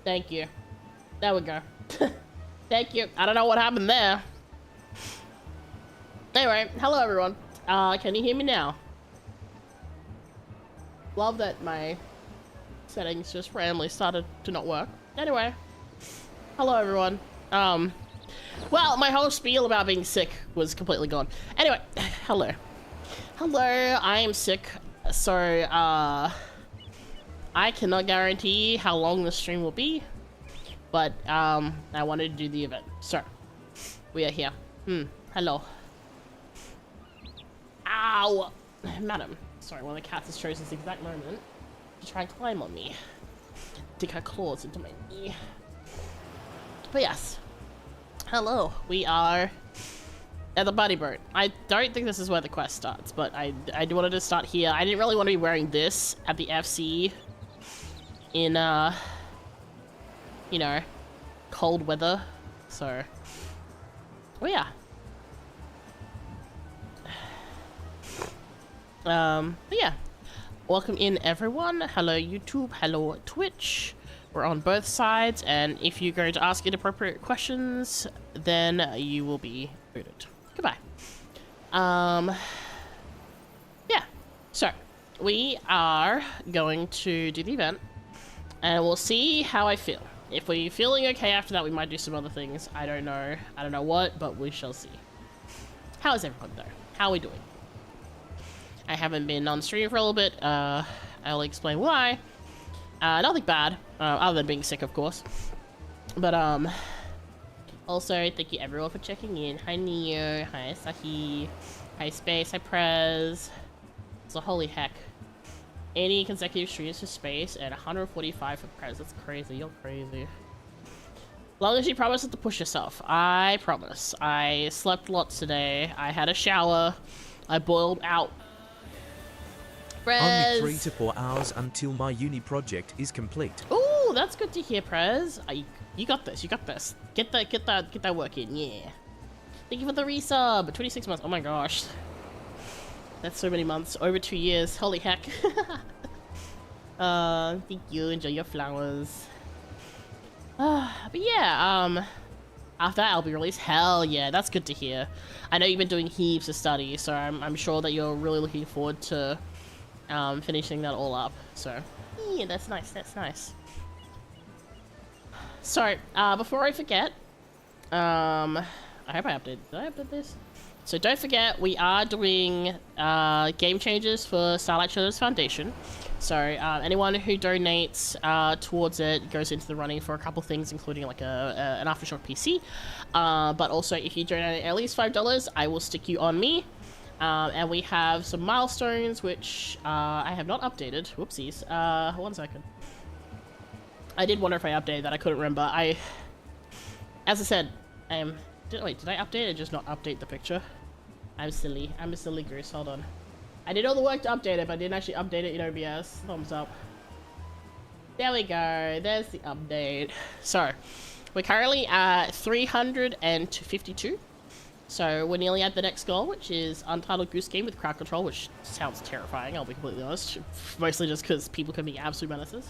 Thank you. There we go. Thank you. I don't know what happened there. Anyway, hello everyone. Can you hear me now? Love that my settings just randomly started to not work. Anyway, hello everyone. Well, my whole spiel about being sick was completely gone. Anyway, hello. Hello, I am sick, so, I cannot guarantee how long the stream will be, but, I wanted to do the event, so, we are here. Hello. Ow! Madam. Sorry, one of the cats has chosen this exact moment to try and climb on me. Dig her claws into my knee. But yes. Hello. We are at the buddy boat. I don't think this is where the quest starts, but I wanted to start here. I didn't really want to be wearing this at the FC in, you know, cold weather. So, oh yeah. But yeah, welcome in everyone. Hello YouTube, hello Twitch. We're on both sides, and if you're going to ask inappropriate questions, then you will be booted. Goodbye. Yeah, so we are going to do the event, and we'll see how I feel. If we're feeling okay after that, we might do some other things. I don't know what, but we shall see. How is everyone though? How are we doing? I haven't been on stream for a little bit. I'll explain why. Nothing bad, other than being sick, of course. But, also, thank you everyone for checking in. Hi Neo, hi Sahi, hi Space, hi Prez. So, holy heck. 80 consecutive streams for Space and 145 for Prez. That's crazy, you're crazy. As long as you promise not to push yourself. I promise. I slept lots today. I had a shower. I boiled out. Prez. Only 3 to 4 hours until my uni project is complete. Ooh, that's good to hear, Prez. You got this. You got this. Get that work in. Yeah. Thank you for the resub. 26 months. Oh my gosh. That's so many months. Over 2 years. Holy heck. Thank you. Enjoy your flowers. But yeah. After that, I'll be released. Hell yeah, that's good to hear. I know you've been doing heaps of study, so I'm sure that you're really looking forward to finishing that all up. So yeah, that's nice. That's nice. So before I forget, I hope I updated. Did I update this? So don't forget, we are doing game changes for Starlight Shadows Foundation. So anyone who donates towards it goes into the running for a couple things, including like an Aftershock PC. But also, if you donate at least $5, I will stick you on me. And we have some milestones, which I have not updated. Whoopsies. 1 second. I did wonder if I updated that. I couldn't remember. As I said, did I update or just not update the picture? I'm silly. I'm a silly goose. Hold on. I did all the work to update it, but I didn't actually update it in OBS. Thumbs up. There we go. There's the update. So, we're currently at 352. So we're nearly at the next goal, which is Untitled Goose Game with crowd control, which sounds terrifying, I'll be completely honest. Mostly just because people can be absolute menaces.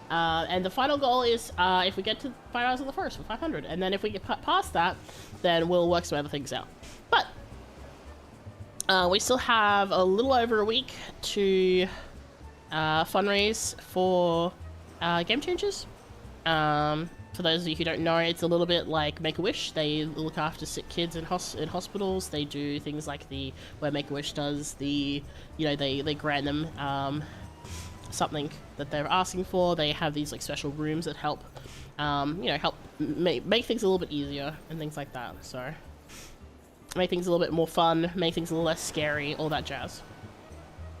And the final goal is if we get to 5 hours on the first for 500. And then if we get past that, then we'll work some other things out. But we still have a little over a week to fundraise for game changes. For those of you who don't know, it's a little bit like Make-A-Wish. They look after sick kids in hospitals. They do things like where Make-A-Wish does they grant them something that they're asking for. They have these like special rooms that help, help make things a little bit easier and things like that. So make things a little bit more fun, make things a little less scary, all that jazz.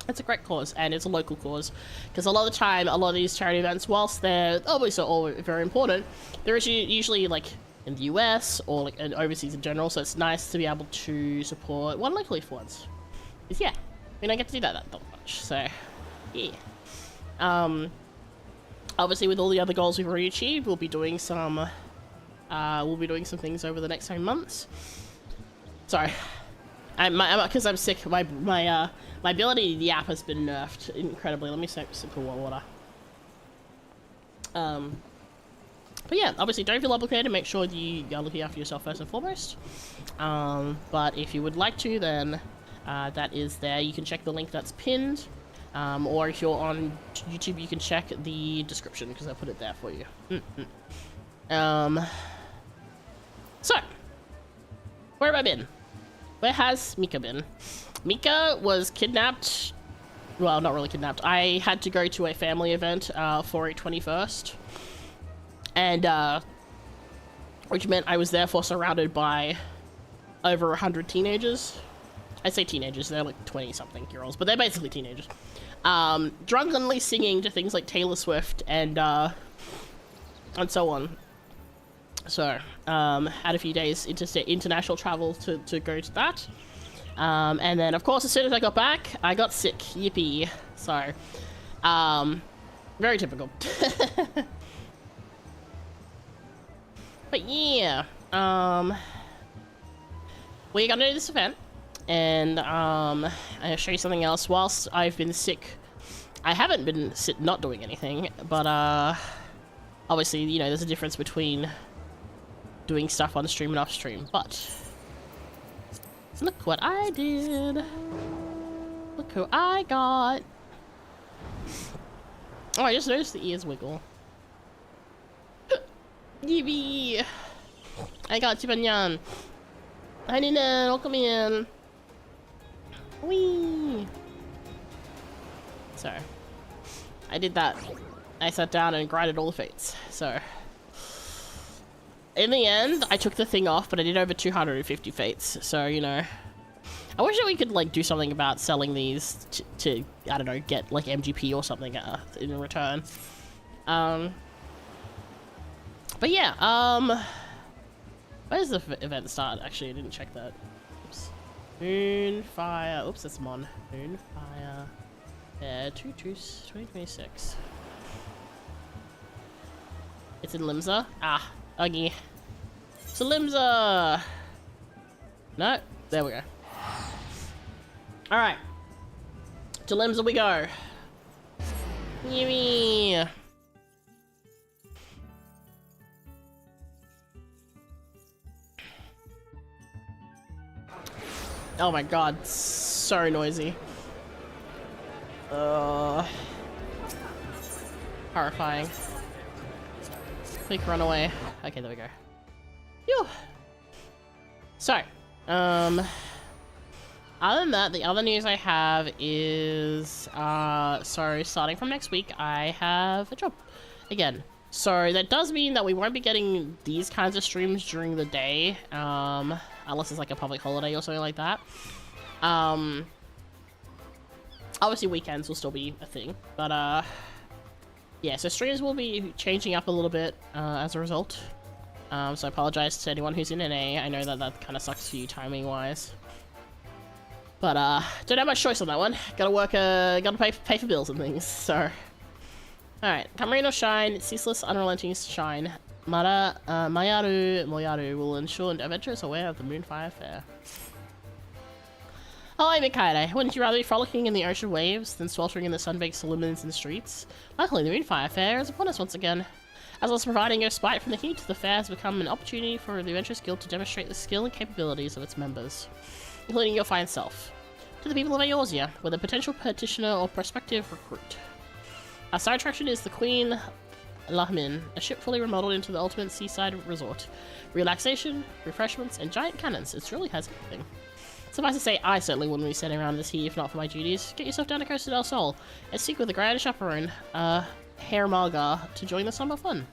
It's a great cause, and it's a local cause, because a lot of the time, a lot of these charity events, whilst they're obviously all very important, they're usually like in the US or like overseas in general. So it's nice to be able to support one locally for once. Because yeah, we don't get to do that much. So yeah. Obviously, with all the other goals we've already achieved, we'll be doing some things over the next 9 months. Sorry, because I'm sick. My ability to yap has been nerfed incredibly. Let me sip of water. But yeah, obviously don't feel obligated. Make sure you are looking after yourself first and foremost. But if you would like to, then that is there. You can check the link that's pinned. Or if you're on YouTube, you can check the description because I put it there for you. So, where have I been? Where has Mika been? Mika was kidnapped. Well, not really kidnapped. I had to go to a family event for a 21st. And, which meant I was therefore surrounded by over 100 teenagers. I say teenagers, they're like 20-something-year-olds, but they're basically teenagers. Drunkenly singing to things like Taylor Swift and so on. So, had a few days international travel to go to that. And then, of course, as soon as I got back, I got sick. Yippee. So, very typical. But yeah, we're gonna do this event, and I'll show you something else. Whilst I've been sick, I haven't been not doing anything, but obviously, you know, there's a difference between doing stuff on stream and off stream. But look what I did! Look who I got! Oh, I just noticed the ears wiggle. Yippee! I got Chibanyan. Hi Nina, welcome in. Whee! So, I did that. I sat down and grinded all the fates. So, in the end, I took the thing off, but I did over 250 fates. So, you know, I wish that we could like do something about selling these to I don't know, get like MGP or something in return. But yeah, where does the event start? Actually, I didn't check that. Oops. Moonfire. Oops, that's Mon. Moonfire. Yeah, 2026. It's in Limsa. Ah, Uggy. It's in Limsa. No, there we go. All right, to Limsa we go. Yippee. Oh my god, so noisy. Horrifying. Quick runaway. Okay, there we go. Phew. So, other than that, the other news I have is, so starting from next week, I have a job again. So that does mean that we won't be getting these kinds of streams during the day, unless it's like a public holiday or something like that. Obviously weekends will still be a thing, but yeah, so streams will be changing up a little bit as a result. So I apologize to anyone who's in NA. I know that that kind of sucks for you timing wise, but don't have much choice on that one. Gotta work, gotta pay for bills and things. So. Alright, Camarino Shine, ceaseless, unrelenting shine. Mayaru Moyaru will ensure adventurers aware of the Moonfire Faire. Oh, I'm Mikaide. Wouldn't you rather be frolicking in the ocean waves than sweltering in the sun-baked lumens and streets? Luckily, the Moonfire Faire is upon us once again. As well as providing a respite from the heat, the fair has become an opportunity for the Adventurers Guild to demonstrate the skill and capabilities of its members, including your fine self. To the people of Eorzea, whether potential petitioner or prospective recruit. Our side attraction is the Queen Lahmin, a ship fully remodeled into the ultimate seaside resort. Relaxation, refreshments, and giant cannons. It really has everything. Suffice to say, I certainly wouldn't be sitting around this here if not for my duties. Get yourself down to Costa del Sol and seek with the grand chaperone, Herr Margar, to join the summer fun.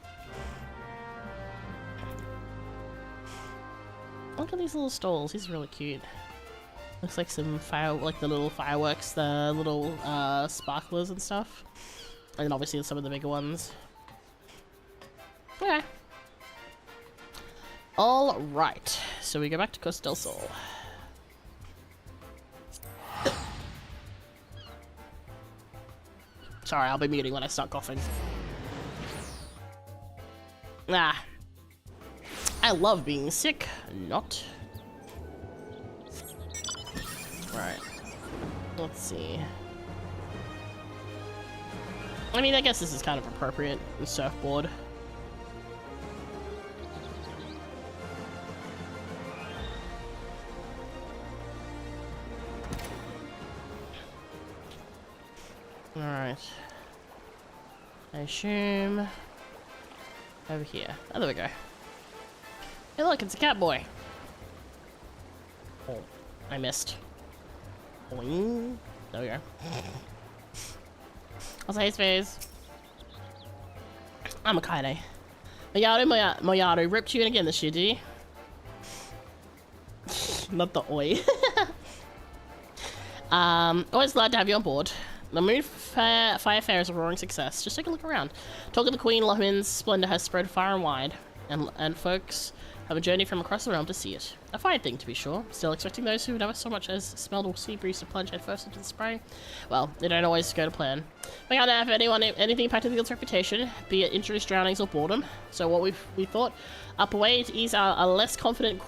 Look at these little stalls. He's really cute. Looks like some like the little fireworks, the little sparklers and stuff. And obviously some of the bigger ones. Okay. Alright. So we go back to Costa del Sol. Sorry, I'll be muting when I start coughing. Ah. I love being sick. Not. Right. Let's see. I mean, I guess this is kind of appropriate, the surfboard. Alright. I assume... over here. Oh, there we go. Hey look, it's a cat boy. Oh, I missed. Boing. There we go. Also, hey Space. I'm a Kaide. Moyaru ripped you in again this year, did he? Not the oi. Always glad to have you on board. The Moonfire Faire is a roaring success. Just take a look around. Talk of the Queen, Lohmin's splendor has spread far and wide, and folks have a journey from across the realm to see it. A fine thing, to be sure. Still expecting those who never so much as smelled a sea breeze to plunge headfirst into the spray? Well, they don't always go to plan. We can't have anything impacted the guild's reputation, be it injuries, drownings, or boredom. So what we thought, up a way to ease our less confident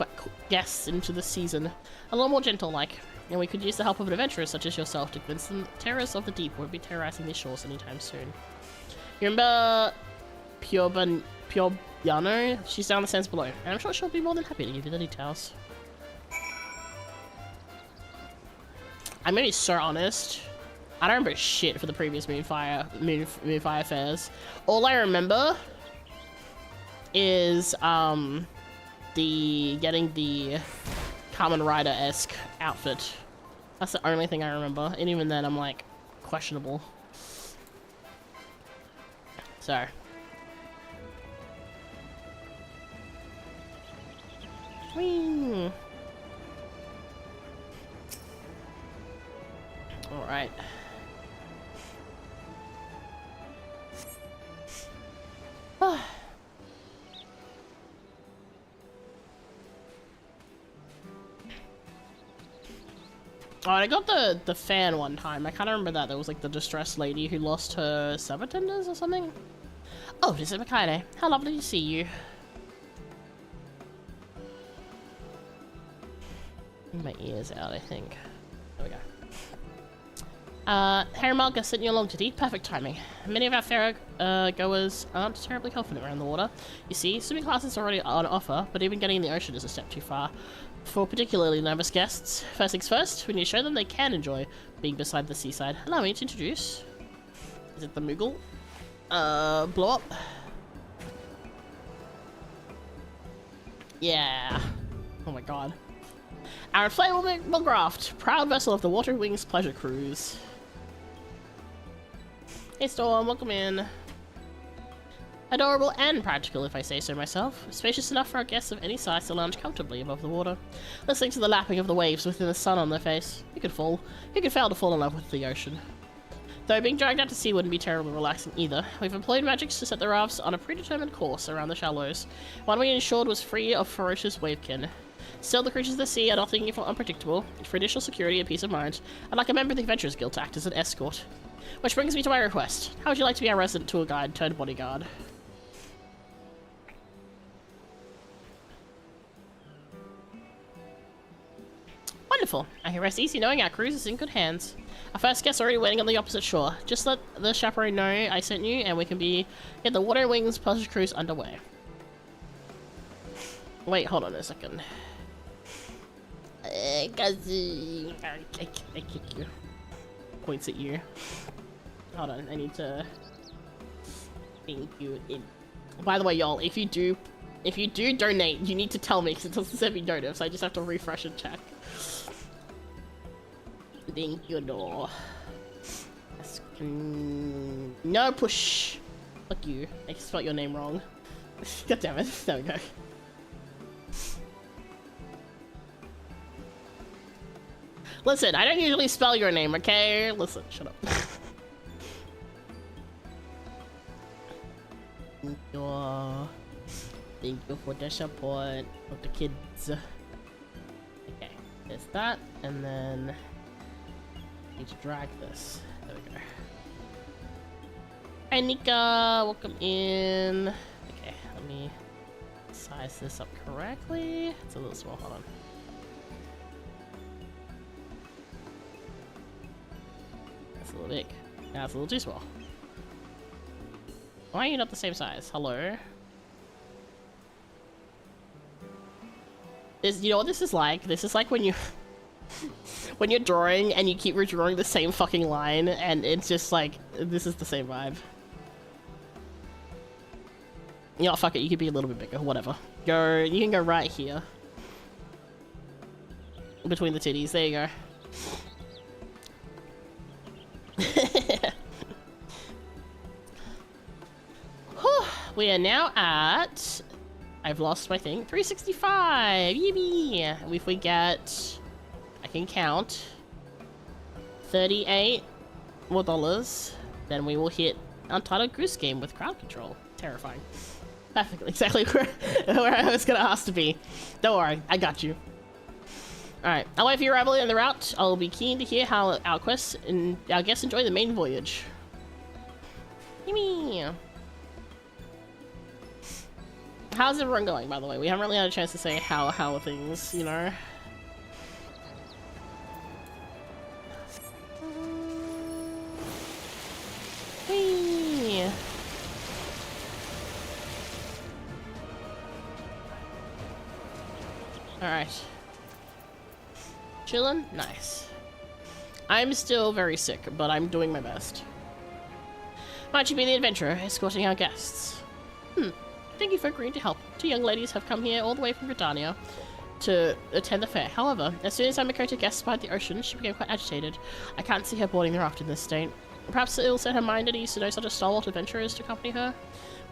guests into the season. A little more gentle-like. And we could use the help of an adventurer such as yourself to convince the terrors of the deep won't be terrorizing these shores anytime soon. You remember Piano? She's down the sands below, and I'm sure she'll be more than happy to give you the details. I'm gonna be so honest. I don't remember shit for the previous Moonfire Fairs. All I remember is getting the Kamen Rider-esque outfit. That's the only thing I remember, and even then I'm like questionable. So whee. All right. Oh, I got the fan one time. I kind of remember that. There was like the distressed lady who lost her saber tendons or something. Oh, this is Mikaide. How lovely to see you. My ears out, I think. There we go. Haramalka sent you along today. Perfect timing. Many of our Faire goers aren't terribly confident around the water. You see, swimming classes are already on offer, but even getting in the ocean is a step too far. For particularly nervous guests, first things first, we need to show them they can enjoy being beside the seaside. Allow me to introduce... Is it the Moogle? Blow up. Yeah. Oh my god. Our inflatable craft, proud vessel of the Water Wings Pleasure Cruise. Hey Storm, welcome in. Adorable and practical, if I say so myself. Spacious enough for our guests of any size to lounge comfortably above the water, listening to the lapping of the waves within the sun on their face. You could fail to fall in love with the ocean. Though being dragged out to sea wouldn't be terribly relaxing either. We've employed magics to set the rafts on a predetermined course around the shallows. One we ensured was free of ferocious wavekin. Still, the creatures of the sea are nothing if unpredictable. For additional security and peace of mind, I'd like a member of the Adventurers Guild to act as an escort. Which brings me to my request. How would you like to be our resident tour guide turned bodyguard? Wonderful. I can rest easy knowing our cruise is in good hands. Our first guest's already waiting on the opposite shore. Just let the chaperone know I sent you, and we can get the Water Wings Pleasure Cruise underway. Wait, hold on a second. I kick you. Points at you. Hold on, I need to... Thank you. By the way, y'all, if you do donate, you need to tell me, because it doesn't send me notice. I just have to refresh and check. Thank you, no. No push. Fuck you. I spelled your name wrong. God damn it. There we go. Listen, I don't usually spell your name, okay? Listen, shut up. Thank you for the support of the kids. Okay, there's that, and then I need to drag this. There we go. Hi, Nika, welcome in. Okay, let me size this up correctly. It's a little small. Hold on. That's a little big. That's a little too small. Why are you not the same size? Hello? You know what this is like? This is like when you... when you're drawing and you keep redrawing the same fucking line, and it's just like, this is the same vibe. You know, fuck it, you could be a little bit bigger, whatever. You can go right here. Between the titties, there you go. We are now at... I've lost my thing. 365! Yippee! If we get... I can count. 38 more dollars. Then we will hit Untitled Goose Game with crowd control. Terrifying. Perfectly. Exactly where I was gonna ask to be. Don't worry. I got you. Alright. I'll wait for your arrival in the route. I'll be keen to hear how our guests enjoy the main voyage. Yippee! How's everyone going, by the way? We haven't really had a chance to say how are things, you know? Whee! Alright. Chillin'? Nice. I'm still very sick, but I'm doing my best. Why don't you be the adventurer, escorting our guests? Thank you for agreeing to help. 2 young ladies have come here all the way from Britannia to attend the fair. However, as soon as Mikoto guests spied the ocean, she became quite agitated. I can't see her boarding the raft in this state. Perhaps it will set her mind at ease to know such a stalwart adventurer is to accompany her.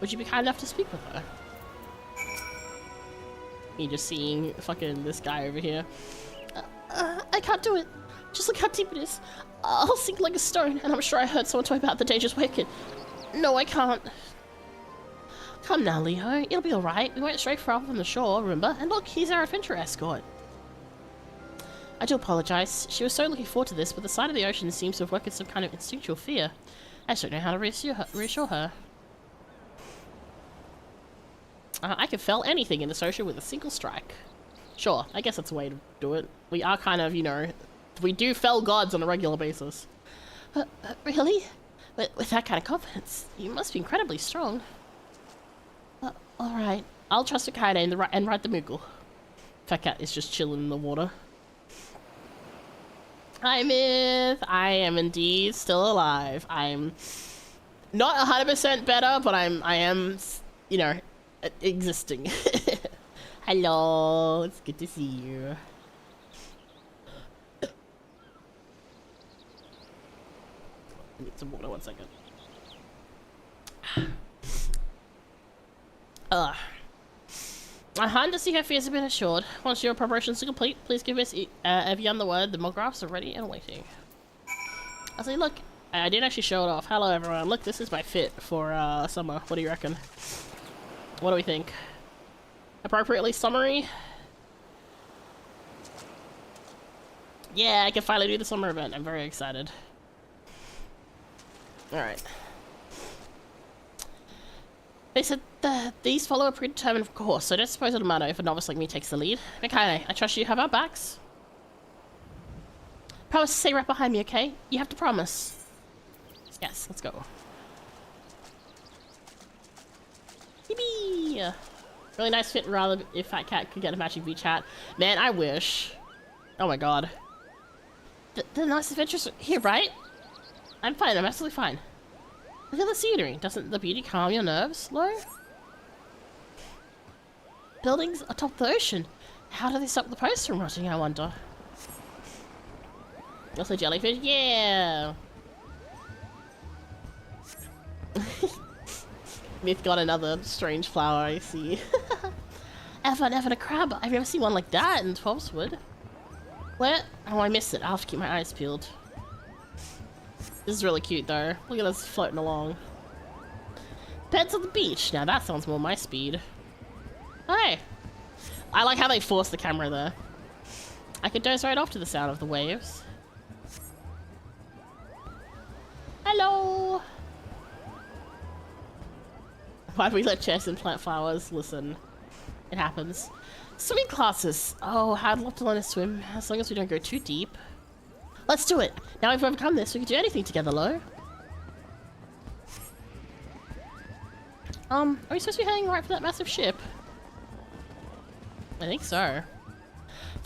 Would you be kind enough to speak with her? Me just seeing fucking this guy over here. I can't do it. Just look how deep it is. I'll sink like a stone, and I'm sure I heard someone talk about the dangerous wicked. No, I can't. Come now, Leo. It'll be alright. We went straight from the shore, remember? And look, he's our adventure escort. I do apologize. She was so looking forward to this, but the sight of the ocean seems to have woken some kind of instinctual fear. I just don't know how to reassure her. I can fell anything in this ocean with a single strike. Sure, I guess that's a way to do it. We are kind of, you know, we do fell gods on a regular basis. Really? With that kind of confidence, you must be incredibly strong. Alright, I'll trust Akaine and ride the Moogle. Fat Cat is just chilling in the water. Hi, Myth! I am indeed still alive. I'm not 100% better, but I am, you know, existing. Hello, it's good to see you. I need some water, 1 second. I'm to see her fears have been assured. Once your preparations are complete, please give Miss Evian the word. The monographs are ready and waiting. I say, look, I did actually show it off. Hello, everyone. Look, this is my fit for summer. What do you reckon? What do we think? Appropriately summery? Yeah, I can finally do the summer event. I'm very excited. Alright. They said these follow a predetermined course, so I don't suppose it'll matter if a novice like me takes the lead. Mikaine, I trust you have our backs. Promise to stay right behind me, okay? You have to promise. Yes, let's go. Yippee! Really nice fit, rather if Fat Cat could get a matching V-chat. Man, I wish. Oh my god. The nice adventures here, right? I'm fine, I'm absolutely fine. Look at the scenery. Doesn't the beauty calm your nerves, Lo? Buildings atop the ocean. How do they stop the posts from rotting, I wonder? Also jellyfish? Yeah! Myth got another strange flower, I see. Evan a crab. I've never seen one like that in 12'swood. Where? Oh, I missed it. I'll have to keep my eyes peeled. This is really cute though. Look at us floating along. Beds on the beach. Now that sounds more my speed. Hey! I like how they forced the camera there. I could doze right off to the sound of the waves. Hello! Why'd we let Chesson plant flowers? Listen. It happens. Swimming classes! Oh, I'd love to learn to swim, as long as we don't go too deep. Let's do it! Now we've overcome this, we can do anything together, Lo. Are we supposed to be heading right for that massive ship? I think so.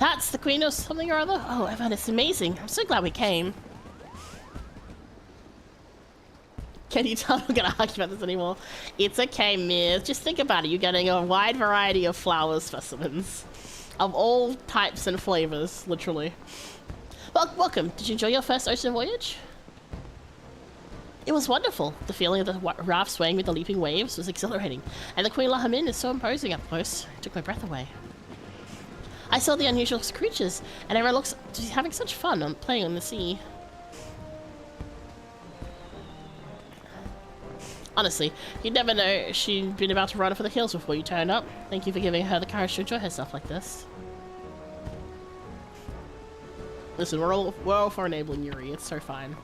That's the queen of something or other? Oh, Evan, it's amazing. I'm so glad we came. Can you tell I'm not gonna argue about this anymore? It's okay, miss. Just think about it. You're getting a wide variety of flower specimens. Of all types and flavors, literally. Well, welcome. Did you enjoy your first ocean voyage? It was wonderful. The feeling of the raft swaying with the leaping waves was exhilarating. And the Queen Lahamin is so imposing up close. It took my breath away. I saw the unusual creatures, and everyone looks to be having such fun on playing on the sea. Honestly, you'd never know she'd been about to run for the hills before you turned up. Thank you for giving her the courage to enjoy herself like this. Listen, we're all for enabling Yuri. It's so fine.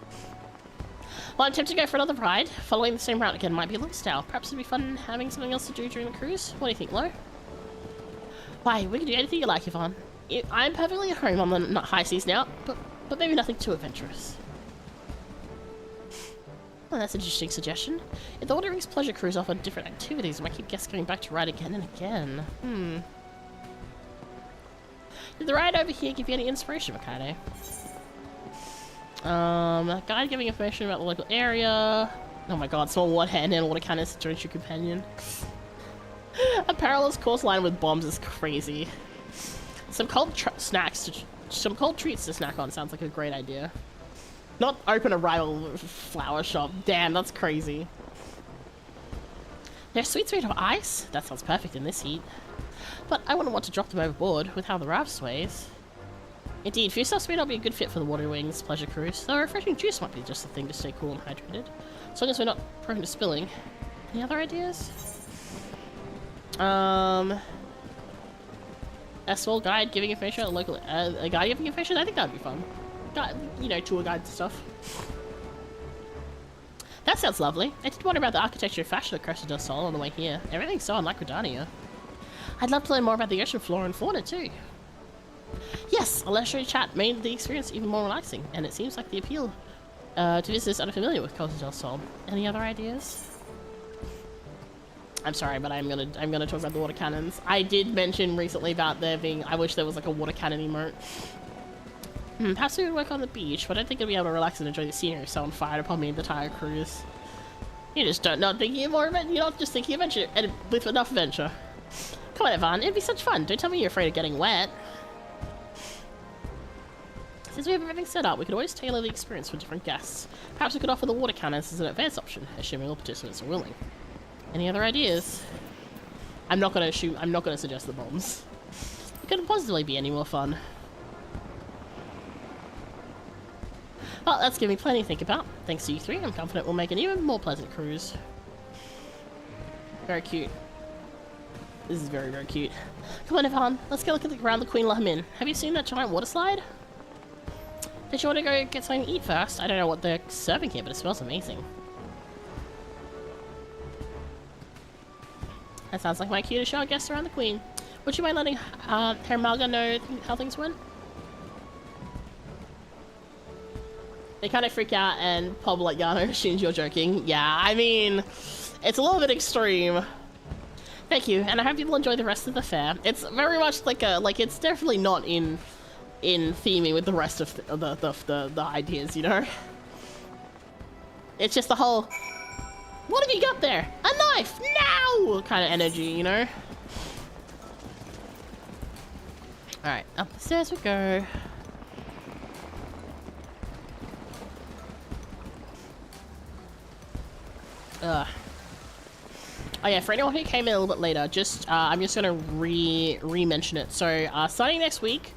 Well, I'm tempted to go for another ride. Following the same route again might be a little stale. Perhaps it'd be fun having something else to do during the cruise. What do you think, Lo? Why, we can do anything you like, Yvonne. I'm perfectly at home on the high seas now, but maybe nothing too adventurous. Well, that's an interesting suggestion. If the Water Rings Pleasure Cruise offer different activities, I might keep guests going back to ride again and again. Did the ride over here give you any inspiration, Mikado? Guide giving information about the local area. Oh my god, small water hand and water cannons to join your companion. A perilous course line with bombs is crazy. Some cold treats to snack on sounds like a great idea. Not open a rival flower shop. Damn, that's crazy. There's sweets made of ice? That sounds perfect in this heat. But I wouldn't want to drop them overboard with how the raft sways. Indeed, food stuffs may not be a good fit for the Water Wings Pleasure Cruise, though refreshing juice might be just the thing to stay cool and hydrated. As long as we're not prone to spilling. Any other ideas? A small guide giving information on local... a guide giving information? I think that'd be fun. You know, tour guide stuff. That sounds lovely. I did wonder about the architecture and fashion of Costa del Sol on the way here. Everything's so unlike Gridania. I'd love to learn more about the ocean flora and fauna too. Yes, a leisure chat made the experience even more relaxing, and it seems like the appeal to visitors unfamiliar with Costa del Sol. Any other ideas? I'm sorry, but I'm gonna talk about the water cannons. I did mention recently about there being... I wish there was like a water cannon emote. Perhaps we would work on the beach, but I don't think I'd be able to relax and enjoy the scenery if someone fired upon me the entire cruise. You just don't not thinking of more adventure. You're not just thinking adventure and with enough adventure. Come on, Evan, it'd be such fun. Don't tell me you're afraid of getting wet. Since we have everything set up, we could always tailor the experience for different guests. Perhaps we could offer the water cannons as an advanced option, assuming all participants are willing. Any other ideas? I'm not gonna suggest the bombs. It couldn't possibly be any more fun. Well, that's giving me plenty to think about. Thanks to you three, I'm confident we'll make an even more pleasant cruise. Very cute. This is very, very cute. Come on, Evan, let's go look around the Queen Lahamin. Have you seen that giant water slide? Did you want to go get something to eat first? I don't know what they're serving here, but it smells amazing. That sounds like my cue to show our guests around the Queen. Would you mind letting Herr Malga know how things went? They kind of freak out and Pub like Yano assumes you're joking. Yeah, I mean, it's a little bit extreme. Thank you, and I hope you'll enjoy the rest of the fair. It's very much like it's definitely not in theming with the rest of the ideas, you know? It's just the whole, what have you got there? A knife! Now! Kind of energy, you know? Alright, up the stairs we go. Oh yeah, for anyone who came in a little bit later, I'm just gonna re-mention it. So, starting next week,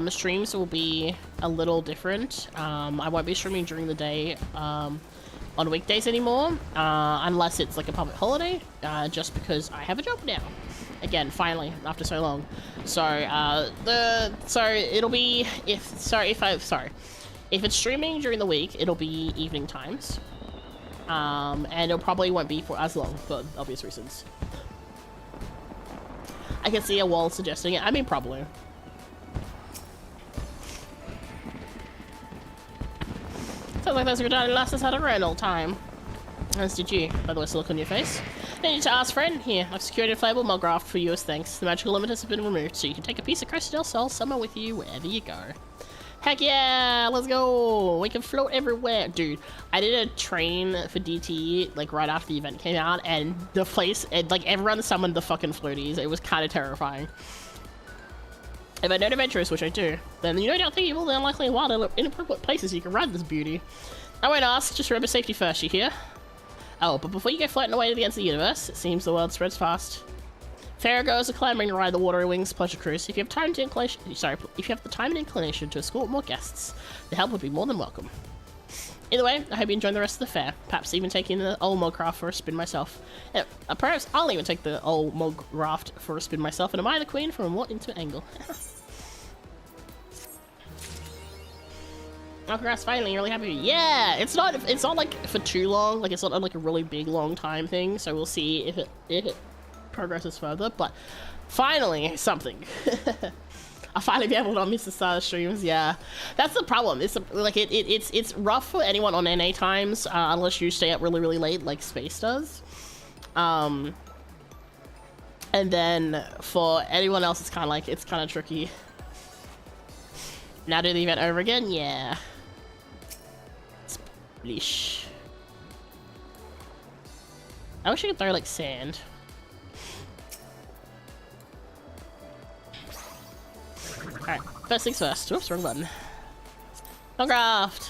streams will be a little different. I won't be streaming during the day, on weekdays anymore, unless it's like a public holiday, just because I have a job now. Again, finally, after so long. So, it'll be, if it's streaming during the week, it'll be evening times. And it probably won't be for as long, for obvious reasons. I can see a wall suggesting it. I mean, probably. Sounds like those Gridania lasses had a grand old time. As did you, by the way, look on your face. I need to ask, friend. Here, I've secured a inflatable mug raft for you as thanks. The magical limiters have been removed, so you can take a piece of Costa del Sol somewhere with you wherever you go. Heck yeah, let's go. We can float everywhere. Dude, I did a train for DT, like, right after the event came out, and the place, like, everyone summoned the fucking floaties. It was kind of terrifying. If I know adventurous, which I do, then you no doubt think of all the unlikely, wild, and inappropriate places you can ride this beauty. I won't ask, just remember safety first, you hear? Oh, but before you go floating away to the ends of the universe, it seems the world spreads fast. Faire goes a clambering to ride the Watery Wings pleasure cruise. If you have time to if you have the time and inclination to escort more guests, the help would be more than welcome. Either way, I hope you enjoy the rest of the fair. Perhaps even taking the old mog raft for a spin myself. Yeah, perhaps I'll even take the old mog raft for a spin myself and admire the queen from a more intimate angle. Oh, congrats, finally, you're really happy. Yeah, it's not like for too long, like it's not like a really big long time thing, so we'll see if it progresses further, but finally something. I'll finally be able to not miss the start of streams. Yeah, that's the problem. It's like it's rough for anyone on NA times, unless you stay up really late like Space does. And then for anyone else, it's kind of tricky. Now do the event over again? Yeah. Splish. I wish I could throw like sand. Alright, first things first. Oops, wrong button. Minecraft!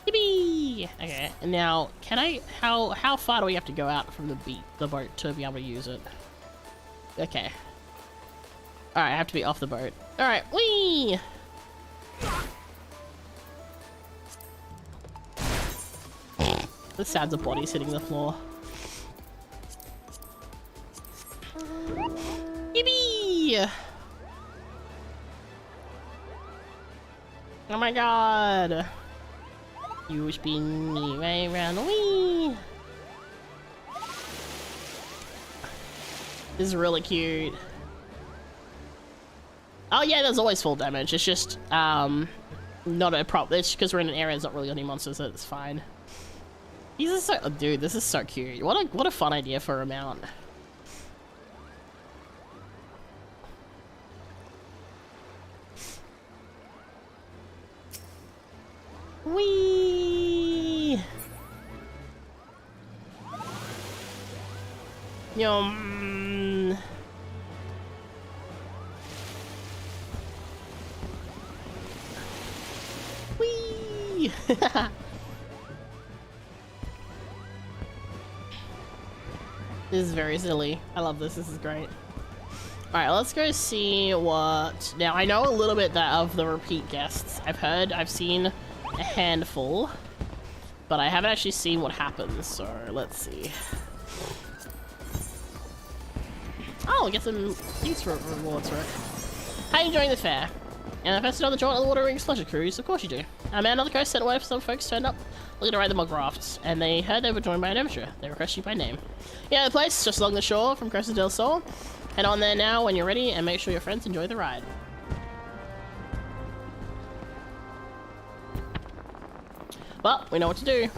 Yippee! Okay, and now, can I, how far do we have to go out from the boat to be able to use it? Okay. Alright, I have to be off the boat. Alright, whee! The sounds of bodies hitting the floor. Yippee! Oh my god! You spin me right around the whee! This is really cute. Oh yeah, there's always full damage. It's just, not a problem. It's because we're in an area that's not really got any monsters, so it's fine. These are so, oh, dude, this is so cute. What a fun idea for a mount. Whee! Yum. Whee! This is very silly. I love this. This is great. Alright, let's go see what... Now, I know a little bit of the repeat guests. I've seen a handful, but I haven't actually seen what happens, so let's see. Oh, we'll get some things for rewards for it. How are you enjoying the fair? And I first another joint on the Water Rings pleasure cruise, of course you do. A man on the coast sent word for some folks turned up looking to ride the mug rafts, and they heard they were joined by an adventurer. They request you by name. Yeah, the place, just along the shore from Costa del Sol. Head on there now when you're ready, and make sure your friends enjoy the ride. Well, we know what to do.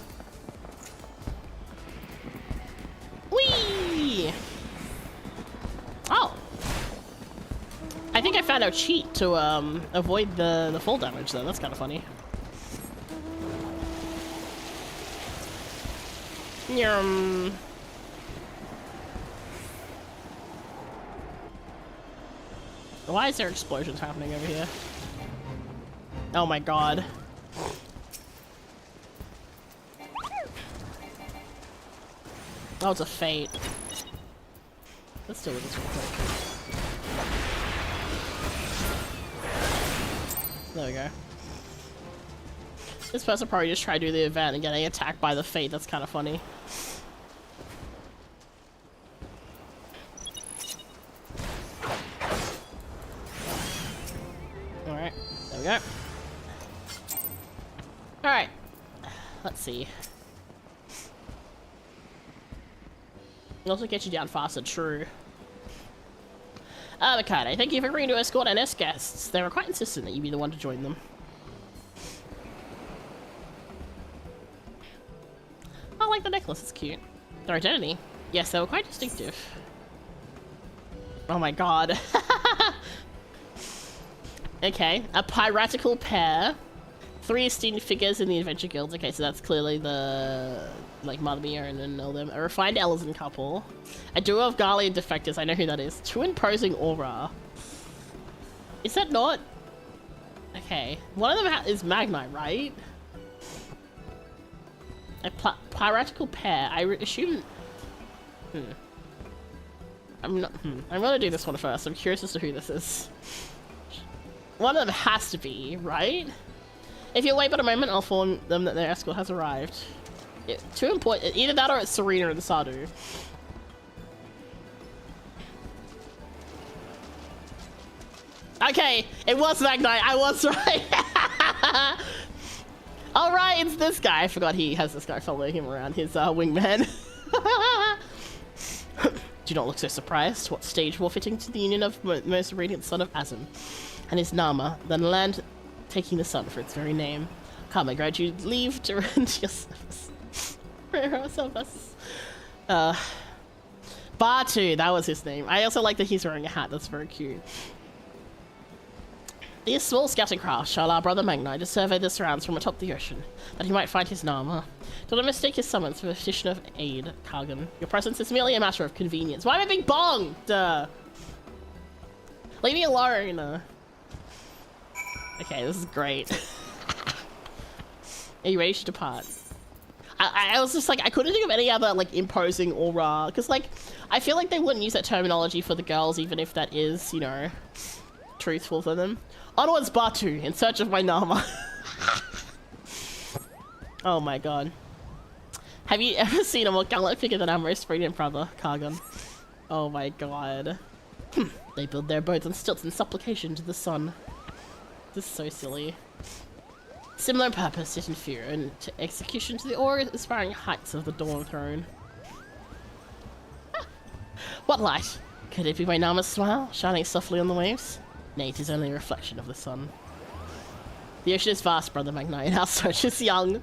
Whee! Oh! I think I found out cheat to avoid the full damage though. That's kind of funny. Yum. Why is there explosions happening over here? Oh my god. Oh, it's a fate. Let's deal with this real quick. There we go. This person probably just tried to do the event and getting attacked by the fate. That's kind of funny. Alright, there we go. Alright, let's see. Also get you down faster, true. Mikade, thank you for agreeing to escort NS guests. They were quite insistent that you be the one to join them. I like the necklace, it's cute. Their identity. Yes, they were quite distinctive. Oh my god. Okay, a piratical pair. 3 esteemed figures in the adventure guilds. Okay, so that's clearly the, like, Mother Mia and all them. A refined Ellison couple. A duo of Garlean defectors. I know who that is. 2 imposing aura. Is that not? Okay. One of them is Magnite, right? A piratical pair. I assume... I'm gonna do this one first. I'm curious as to who this is. One of them has to be, right? If you'll wait but a moment, I'll inform them that their escort has arrived. Yeah, 2 important. Either that or it's Serena and Sadu. Okay, it was Magnite. I was right. All right, it's this guy. I forgot he has this guy following him around. His wingman. Do not look so surprised. What stage more fitting to the union of most radiant son of Azim and his Nama than land taking the sun for its very name. Come, I grant you leave to render your service. Batu, that was his name. I also like that he's wearing a hat. That's very cute. These small scouting craft shall our brother Magnite to survey the surrounds from atop the ocean, that he might find his Nama. Do not mistake his summons for a petition of aid, Kargan. Your presence is merely a matter of convenience. Why am I being bonged? Leave me alone. Okay, this is great. Are you ready to depart? I was just like, I couldn't think of any other, like, imposing aura. Because, like, I feel like they wouldn't use that terminology for the girls, even if that is, you know, truthful for them. Onwards, Batu, in search of my Nama. Oh my god. Have you ever seen a more gallant figure than our most radiant brother, Kargan? Oh my god. They build their boats on stilts in supplication to the sun. This is so silly. Similar purpose, yet inferior, and to execution to the awe-inspiring heights of the Dawn Throne. What light? Could it be my Nama's smile, shining softly on the waves? Nay, it is only a reflection of the sun. The ocean is vast, brother Magnite, and our search is young.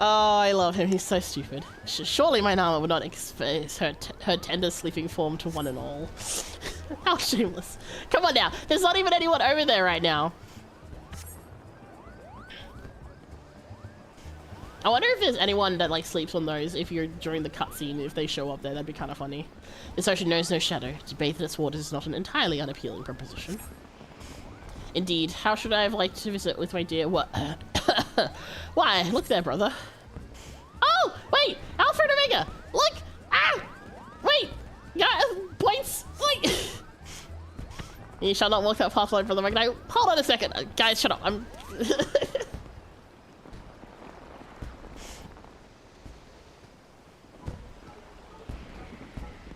Oh, I love him. He's so stupid. Surely my Nama would not expose her tender sleeping form to one and all. How shameless. Come on now. There's not even anyone over there right now. I wonder if there's anyone that, like, sleeps on those if you're during the cutscene. If they show up there, that'd be kind of funny. This ocean knows no shadow. To bathe in its waters is not an entirely unappealing proposition. Indeed. How should I have liked to visit with my dear... What? Why, look there, brother. Oh, wait! Alfred Omega! Look! Ah! Wait! Yeah, points! Like... You shall not walk that path alone, brother Magnite. Hold on a second. Guys, shut up. I'm...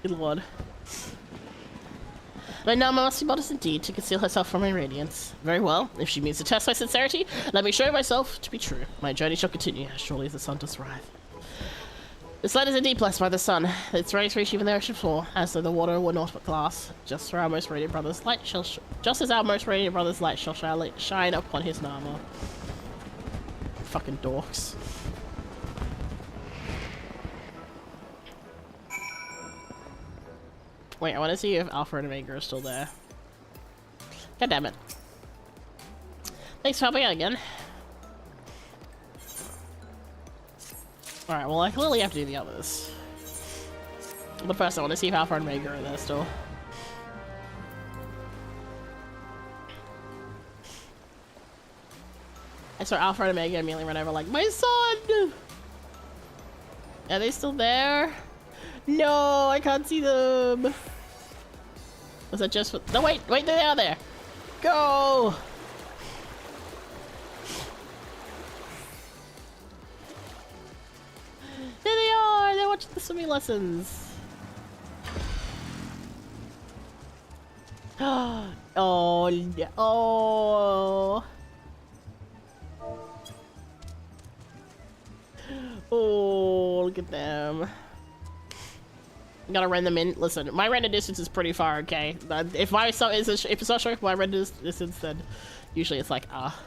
Good lord. My Nama must be modest indeed to conceal herself from my radiance. Very well. If she means to test my sincerity, let me show myself to be true. My journey shall continue as surely as the sun does rise. This land is indeed blessed by the sun. Its rays reach even the ocean floor, as though the water were naught but glass. Just as our most radiant brother's light shall shine upon his Nama. Fucking dorks. Wait, I want to see if Alpha and Omega are still there. God damn it. Thanks for helping out again. Alright, well I clearly have to do the others. But first I want to see if Alpha and Omega are there still. I saw Alpha and Omega immediately run over like, my son! Are they still there? No, I can't see them. Was that just for... No, wait, they are there. Go! There they are! They're watching the swimming lessons. Oh, oh. Oh, look at them. Gotta run them in. Listen, my render distance is pretty far, okay? If it's not showing my render distance, then usually it's like, ah.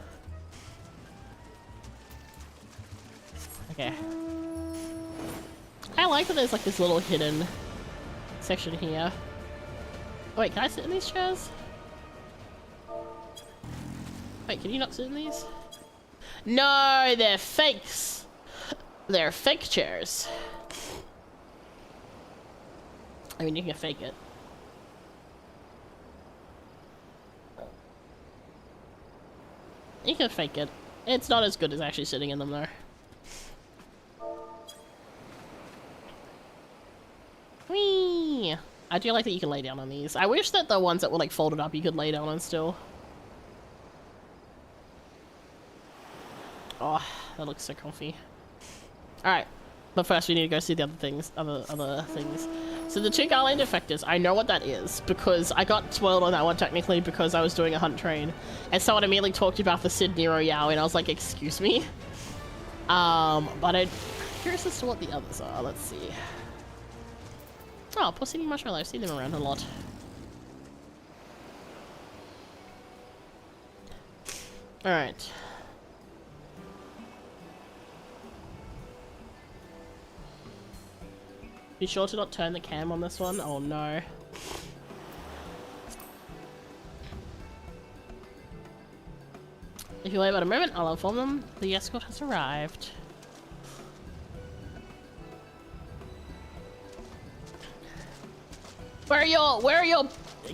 I like that there's like this little hidden section here. Wait, can I sit in these chairs? Wait, can you not sit in these? No, they're fakes. They're fake chairs. I mean, you can fake it. You can fake it. It's not as good as actually sitting in them, though. Whee! I do like that you can lay down on these. I wish that the ones that were like folded up you could lay down on still. Oh, that looks so comfy. Alright, but first we need to go see the other things, other things. So the 2 Garland effectors, I know what that is, because I got spoiled on that one technically because I was doing a hunt train. And someone immediately talked about the Sid Nero Yowie, and I was like, excuse me? But I'm curious as to what the others are. Let's see. Oh, Porcini Marshmallow, I've seen them around a lot. Alright. Be sure to not turn the cam on this one. Oh no. If you wait about a moment, I'll inform them the escort has arrived. Where are your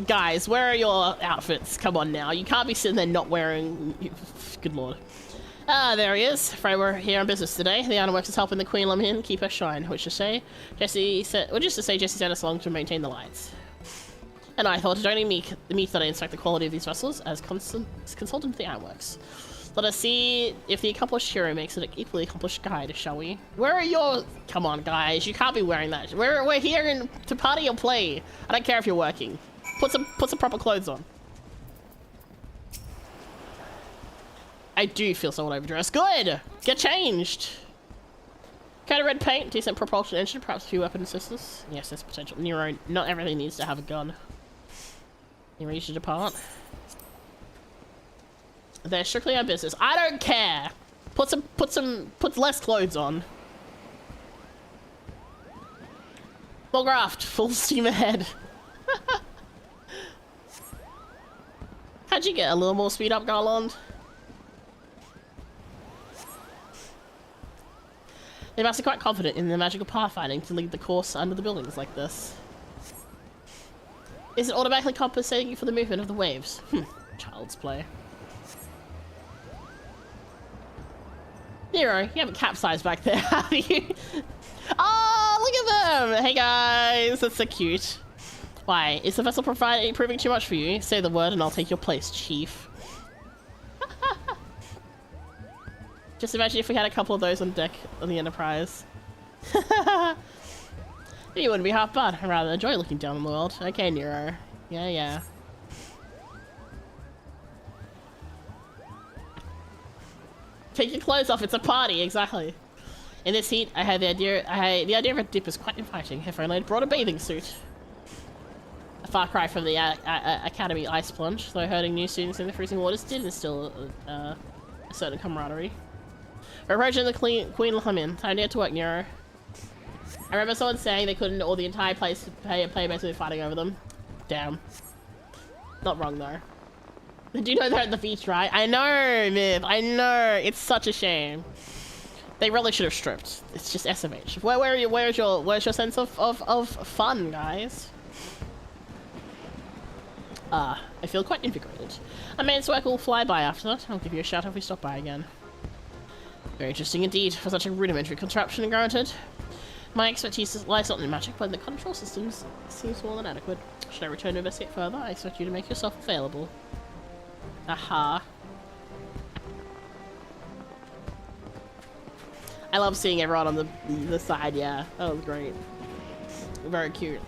guys, where are your outfits? Come on now, you can't be sitting there not wearing, good lord. Ah, there he is. Afraid we're here on business today. The Ironworks is helping the Queen Lumhin keep her shine, which to say, Jesse sent us along to maintain the lights. And I thought, joining me that I inspect the quality of these vessels as consultant of the Ironworks. Let us see if the accomplished hero makes it an equally accomplished guide, shall we? Where are your... Come on, guys, you can't be wearing that. We're here to party or play. I don't care if you're working. Put some proper clothes on. I do feel somewhat overdressed. Good! Get changed! Coat of red paint, decent propulsion engine, perhaps a few weapon systems. Yes, there's potential. Nero, not everything needs to have a gun. Nero, you should depart. They're strictly our business. I don't care! Put less clothes on. Full graft, full steam ahead. How'd you get a little more speed up, Garland? They must be quite confident in their magical pathfinding to lead the course under the buildings like this. Is it automatically compensating you for the movement of the waves? Child's play. Nero, you haven't capsized back there, have you? Oh, look at them! Hey guys, that's so cute. Why, is the vessel proving too much for you? Say the word and I'll take your place, Chief. Just imagine if we had a couple of those on deck on the Enterprise. You wouldn't be half bad. I rather enjoy looking down on the world. Okay, Nero. Yeah. Take your clothes off. It's a party. Exactly. In this heat, I had the idea of a dip is quite inviting. If only I'd brought a bathing suit. A far cry from the Academy ice plunge, though herding new students in the freezing waters did instill a certain camaraderie. We're approaching the Queen Lumhin. Time to get to work, Nero. I remember someone saying they couldn't all the entire place play basically fighting over them. Damn. Not wrong though. Do you know they're at the beach, right? I know, Myth. I know. It's such a shame. They really should have stripped. It's just SMH. Where's your sense of fun, guys? I feel quite invigorated. A man's work will fly by after that. I'll give you a shout if we stop by again. Very interesting indeed, for such a rudimentary contraption, granted. My expertise lies not in magic, but in the control systems seems more than adequate. Should I return to investigate further? I expect you to make yourself available. Aha. I love seeing everyone on the side, yeah. That was great. Very cute.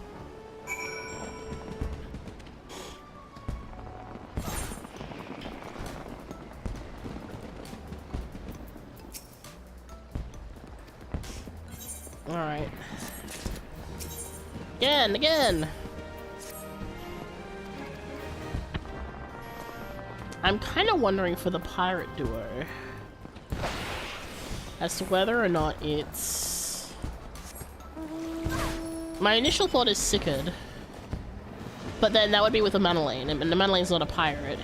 Alright. Again! I'm kind of wondering for the pirate duo as to whether or not it's... My initial thought is Sickard. But then that would be with a Manolane, and the Manolane's not a pirate.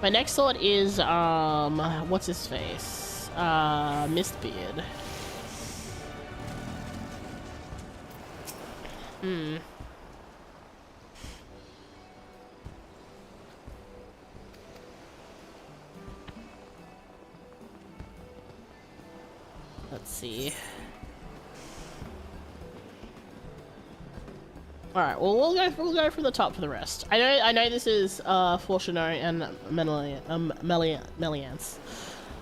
My next thought is, what's his face? Mistbeard. Let's see. All right. Well, we'll go from the top for the rest. I know this is Fortuno and Meliance.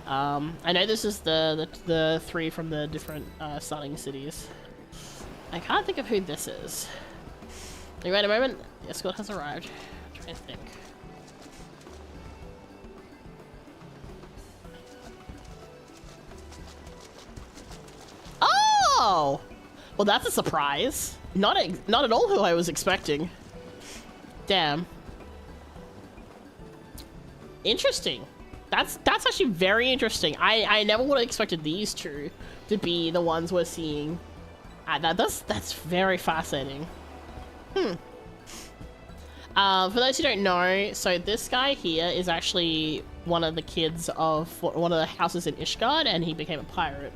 I know this is the three from the different starting cities. I can't think of who this is. You wait a moment. The escort has arrived. I'm trying to think. Oh! Well, that's a surprise. Not at all who I was expecting. Damn. Interesting. That's actually very interesting. I never would have expected these two to be the ones we're seeing. That's very fascinating. For those who don't know, so this guy here is actually one of the kids of one of the houses in Ishgard, and he became a pirate.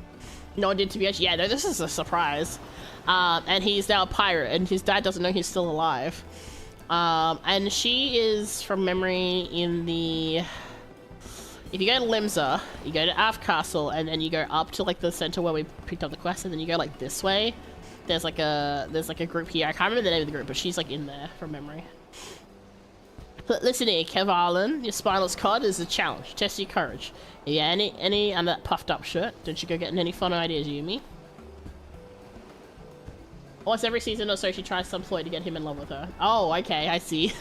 No one did to be actually. Yeah, no, this is a surprise. And he's now a pirate, and his dad doesn't know he's still alive. And she is, from memory, in the... If you go to Limsa, you go to Af Castle, and then you go up to like the center where we picked up the quest, and then you go like this way. There's like a group here. I can't remember the name of the group, but she's like in there from memory. But listen here, Kev, your spineless cod is a challenge. Test your courage. Yeah, any under that puffed up shirt. Don't you go getting any fun ideas, Yumi? Once every season or so, she tries some ploy to get him in love with her. Oh, okay, I see.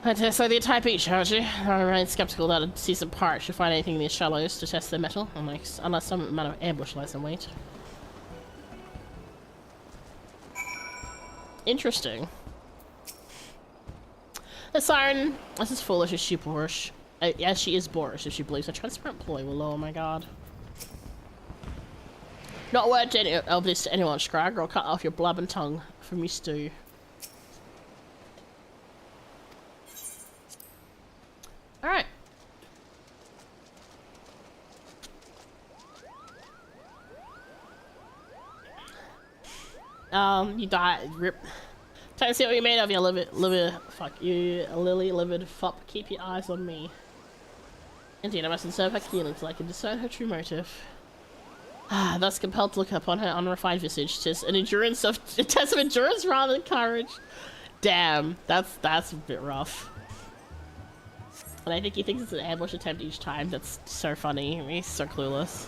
I test like the entire beach, aren't you? I remain skeptical that a seasoned pirate should find anything in these shallows to test their mettle, unless some amount of ambush lies in wait. Interesting. The siren, this is foolish as she boorish. As she is boorish if she believes a transparent ploy will lower my guard. Not a word of this to anyone, Scrag, or I'll cut off your blabbing tongue from your stew. Alright. You die, rip. Time to see what you made of, you lily-livered fop. Keep your eyes on me. Indeed, I must observe her keenly until I can discern her true motive. Thus compelled to look upon her unrefined visage, tis a test of endurance rather than courage. Damn, that's a bit rough. And I think he thinks it's an ambush attempt each time. That's so funny. He's so clueless.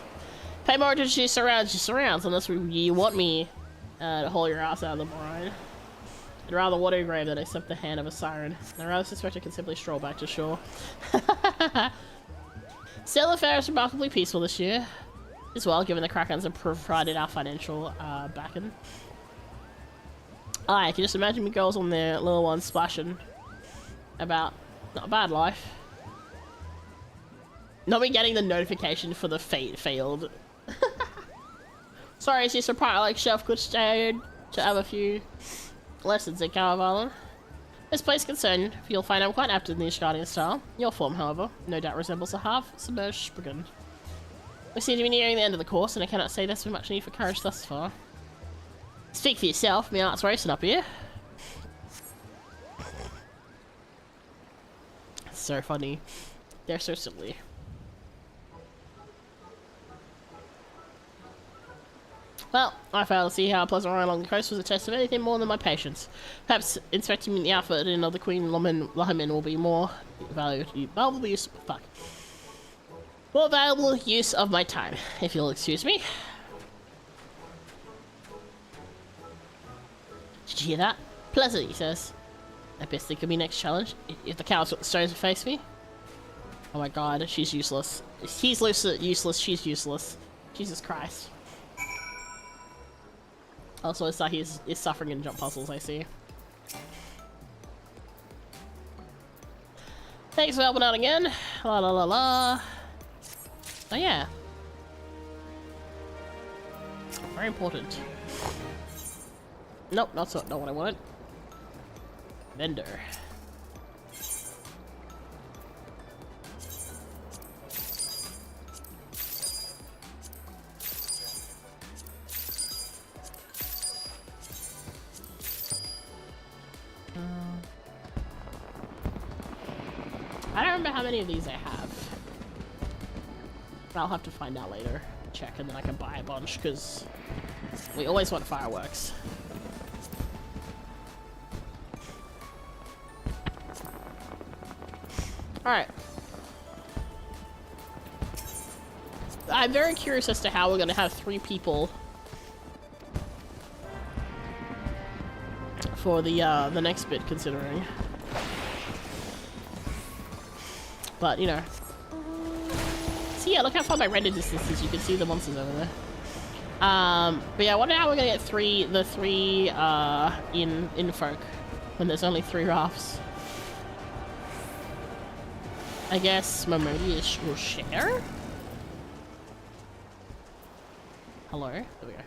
Pay more attention to your surrounds, unless you want me to haul your ass out of the brine. I'd rather water grave than accept the hand of a siren. I rather suspect I can simply stroll back to shore. Still, the Faire is remarkably peaceful this year. As well, given the Krakens have provided our financial backing. I can just imagine me girls on their little ones splashing about not a bad life. Not me getting the notification for the fate failed. Sorry, it's just a part like Chef could stay to have a few lessons at Caravalon. This place concerned, you'll find I'm quite apt in the Ishgardian style. Your form, however, no doubt resembles a half-submerged spriggan. We seem to be nearing the end of the course, and I cannot say there's been much need for courage thus far. Speak for yourself, my heart's racing up here. It's so funny. They're so silly. Well, I failed to see how a pleasant ride along the coast was a test of anything more than my patience. Perhaps inspecting the outfit in of the Queen Lahamin will be more valuable use of my time, if you'll excuse me. Did you hear that? Pleasant, he says. I best think of me next challenge. If the cow's got the stones to face me. Oh my god, she's useless. He's useless, she's useless. Jesus Christ. Also, it's like he's suffering in jump puzzles, I see. Thanks for helping out again. La la la la. Oh yeah. Very important. Nope, not what I wanted. Vendor. I don't remember how many of these I have. But I'll have to find out later. Check, and then I can buy a bunch, because we always want fireworks. Alright. I'm very curious as to how we're going to have 3 people for the next bit, considering. But, you know. So yeah, look how far my render distance is. You can see the monsters over there. But yeah, I wonder how we're gonna get the three in folk when there's only 3 rafts. I guess Momodi will share? Hello? There we go.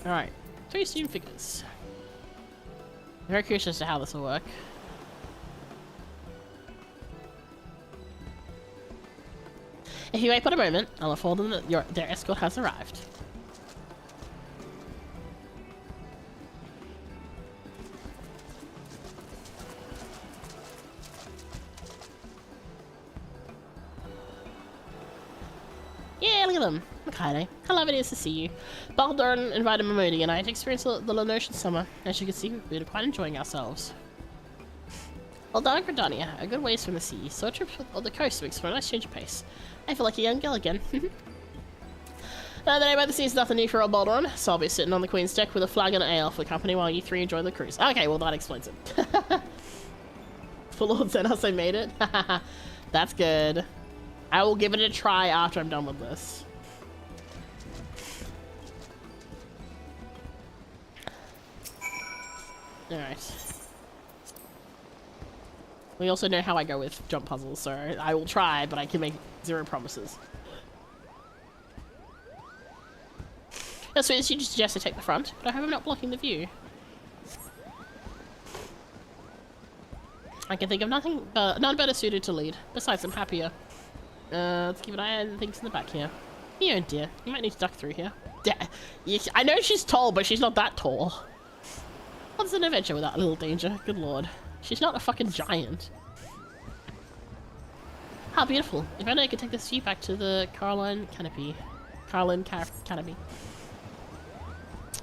Alright, 3 student figures. Very curious as to how this will work. If you wait for a moment, I'll inform them that their escort has arrived. Yeah, look at them. Okay, how lovely it is to see you. Baldurn invited Momodi and I to experience the Lenotian summer. As you can see, we're quite enjoying ourselves. Aldana Gradania, a good ways from the sea. So trips on the coast makes for a nice change of pace. I feel like a young girl again. The day by the sea is nothing new for old Baldurn, so I'll be sitting on the Queen's deck with a flag and an ale for the company while you 3 enjoy the cruise. Okay, well that explains it. For Lord Zenos, I made it. That's good. I will give it a try after I'm done with this. Alright. We also know how I go with jump puzzles, so I will try, but I can make 0 promises. So you just suggest I take the front, but I hope I'm not blocking the view. I can think of none better suited to lead. Besides, I'm happier. Let's keep an eye on things in the back here. Oh dear, you might need to duck through here. I know she's tall, but she's not that tall. What's an adventure without a little danger? Good lord. She's not a fucking giant. How beautiful. If only I could take this view back to the Caroline Canopy. Canopy.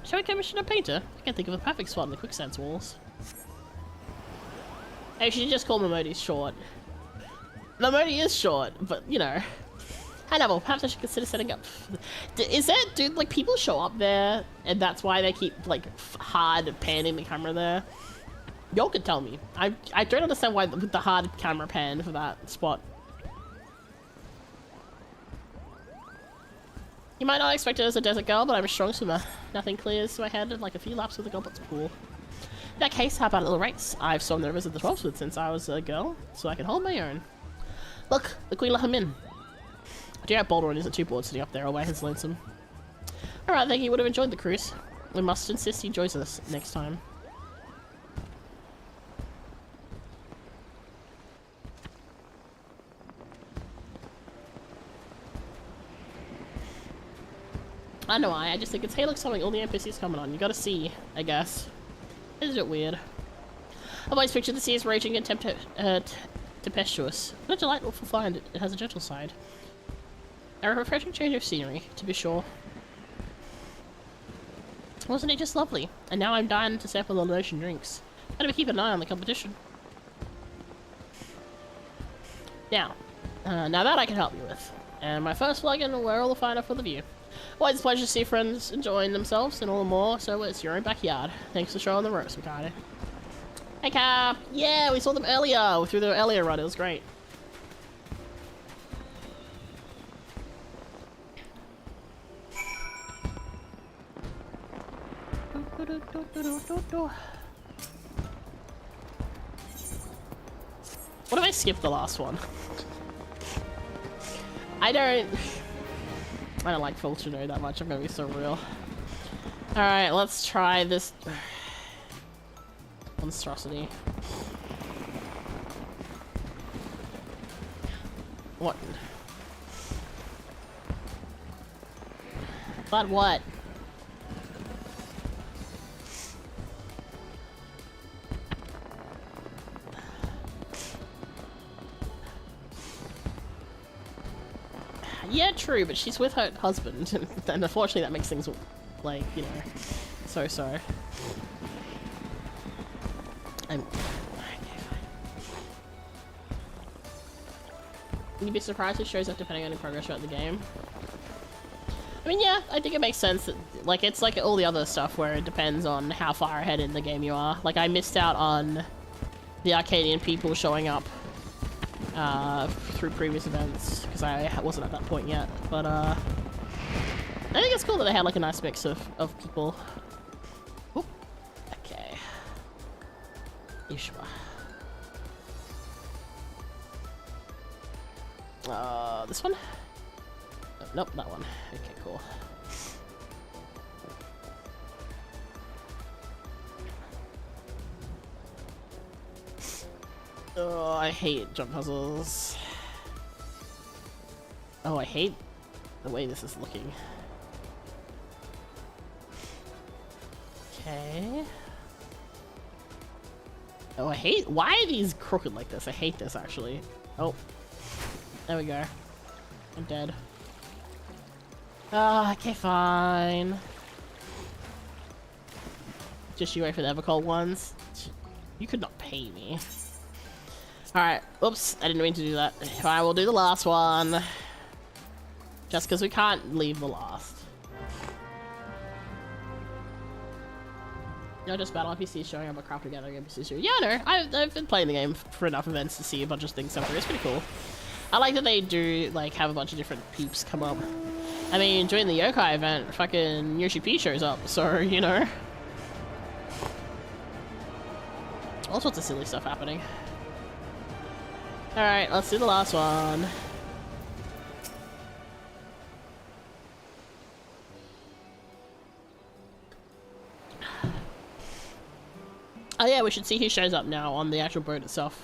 Shall we commission a painter? I can think of a perfect spot in the quicksand's walls. Hey, she just called Momodi short. Momodi is short, but, you know. High level, perhaps I should consider setting up... Is that, dude, like, people show up there, and that's why they keep, like, hard panning the camera there? Y'all could tell me. I don't understand why the hard camera pan for that spot. You might not expect it as a desert girl, but I'm a strong swimmer. Nothing clears my head like a few laps of the goblet's pool. In that case, how about a little race? I've swum the rivers of the 12th since I was a girl, so I can hold my own. Look, the queen let him in. I do hope Baldwin isn't too bored sitting up there all by his lonesome. Alright, I think he would have enjoyed the cruise. We must insist he joins us next time. I know I just think it's, hey look, something, all the NPCs coming on. You gotta see, I guess. Isn't it weird? I've always pictured the sea as raging and tempestuous. What a delightful find, it has a gentle side. A refreshing change of scenery, to be sure. Wasn't it just lovely? And now I'm dying to sample the ocean drinks. Gotta be keeping an eye on the competition. Now that I can help you with. And my first plugin, where all the finer for the view. Always a pleasure to see friends enjoying themselves and all the more, so it's your own backyard. Thanks for showing the ropes, Mika. Hey Cap! Yeah, we saw them earlier! We threw them earlier run, it was great. What if I skip the last one? I don't like Fultonary that much, I'm gonna be so real. Alright, let's try this monstrosity. What? But what? Yeah, true, but she's with her husband, and unfortunately that makes things, like, you know, so. Okay, fine. You'd be surprised it shows up depending on your progress throughout the game. I mean, yeah, I think it makes sense that, like, it's like all the other stuff where it depends on how far ahead in the game you are. Like, I missed out on the Arcadian people showing up through previous events because I wasn't at that point yet. But I think it's cool that they had like a nice mix of people. Oop. Okay. Ishma. This one? Oh, nope, that one. Okay, cool. Oh, I hate jump puzzles. Oh, I hate the way this is looking. Okay. Oh, why are these crooked like this? I hate this, actually. Oh. There we go. I'm dead. Ah, okay, fine. Just you wait for the Evercold ones. You could not pay me. Alright, oops, I didn't mean to do that. I will do the last one. Just because we can't leave the last. You know, just battle NPCs showing up a craft together NPCs. Yeah, no, I've been playing the game for enough events to see a bunch of things come through. It's pretty cool. I like that they do, like, have a bunch of different peeps come up. I mean, during the yokai event, fucking Yoshi P shows up, so, you know. All sorts of silly stuff happening. Alright, let's do the last one. Oh yeah, we should see who shows up now on the actual boat itself.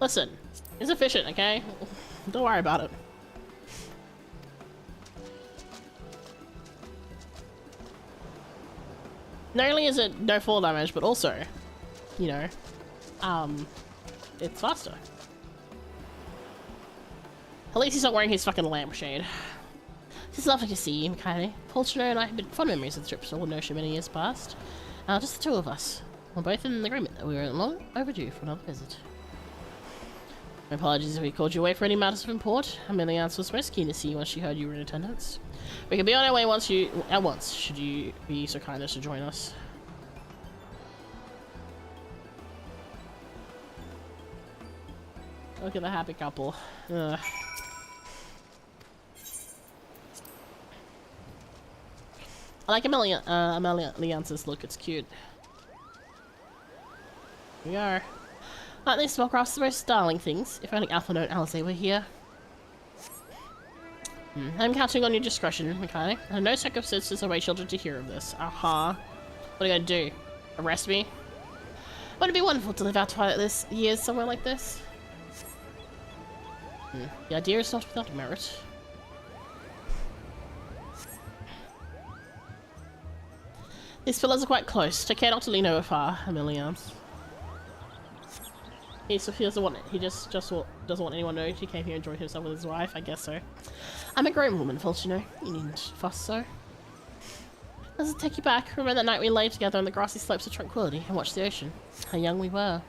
Listen, it's efficient, okay? Don't worry about it. Not only is it no fall damage, but also, you know, it's faster. At least he's not wearing his fucking lampshade. It's lovely to see you, Mika. Polchner and I have been fond memories of the trip to Old Notion many years past. Just the two of us. We're both in agreement that we were long overdue for another visit. My apologies if we called you away for any matters of import. Ameliance was most keen to see you once she heard you were in attendance. We can be on our way at once, should you be so kind as to join us. Look at the happy couple. Ugh. I like Ameliance's look, it's cute. Here we are. Aren't these spellcrafts the most darling things? If only Alpha and Alice were here. I'm counting on your discretion, Mika. Under no circumstances are my children to hear of this. Aha. What are you gonna do? Arrest me? Wouldn't it be wonderful to live out twilight years somewhere like this? The idea is not without merit. These pillars are quite close. Take care not to lean over far, Ameliance. He doesn't want it. He just doesn't want anyone to know he came here and enjoyed himself with his wife. I guess so. I'm a grown woman, Fulch, you know. You needn't fuss so. Does it take you back? Remember that night we lay together on the grassy slopes of tranquility and watched the ocean? How young we were.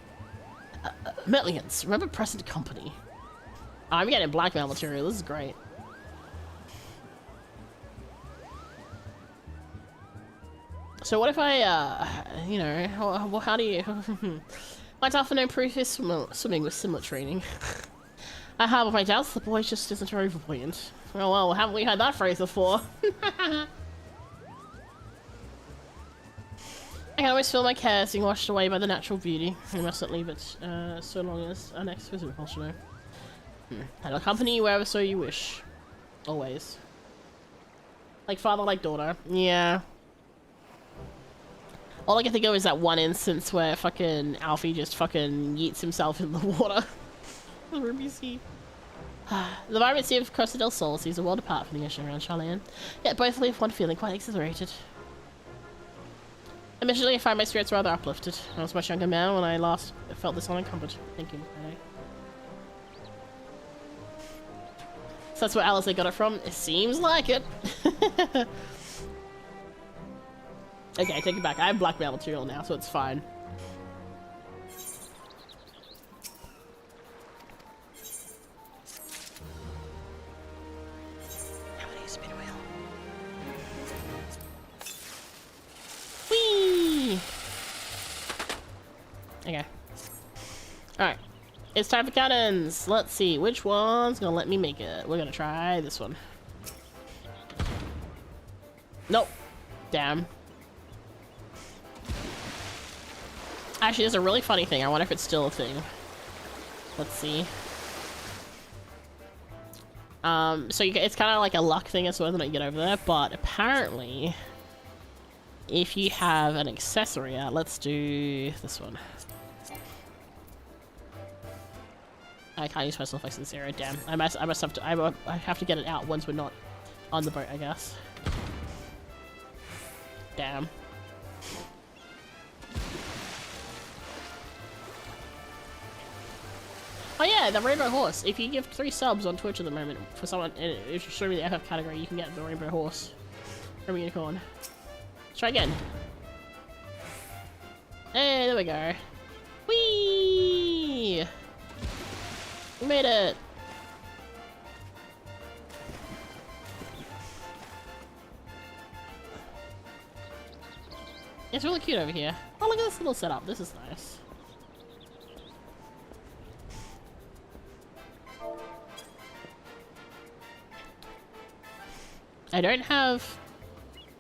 Metlians, remember present company? Oh, I'm getting blackmail material. This is great. So what if I, you know, how do you... Might offer no proof is swimming with similar training. I have my doubts, the boy just isn't very buoyant. Oh well, haven't we heard that phrase before? I can always feel my cares being washed away by the natural beauty. We mustn't leave it so long as our next visit will know. And I'll accompany you wherever so you wish. Always. Like father, like daughter. Yeah. All I can think of is that one instance where fucking Alfie just fucking yeets himself in the water. The Ruby Sea. The environment sea of Costa del Sol sees a world apart from the ocean around Charlene. Yet both leave one feeling quite exhilarated. Initially, I find my spirits rather uplifted. I was a much younger man when I last felt this unencumbered. Thank you. So that's where Alice got it from? It seems like it. Okay, take it back. I have blackmail material now, so it's fine. How many spin wheel? Whee! Okay. Alright. It's time for cannons! Let's see, which one's gonna let me make it? We're gonna try this one. Nope. Damn. Actually, there's a really funny thing. I wonder if it's still a thing. Let's see. So it's kind of like a luck thing as to whether or not you get over there, but apparently, if you have an accessory out, let's do this one. I can't use personal effects in this area. Damn, I must have to. I have to get it out once we're not on the boat, I guess. Damn. Oh yeah, the Rainbow Horse. If you give 3 subs on Twitch at the moment for someone, if you show me the FF category, you can get the Rainbow Horse. Rainbow Unicorn. Let's try again. Hey, there we go. Whee! We made it! It's really cute over here. Oh, look at this little setup. This is nice. I don't have...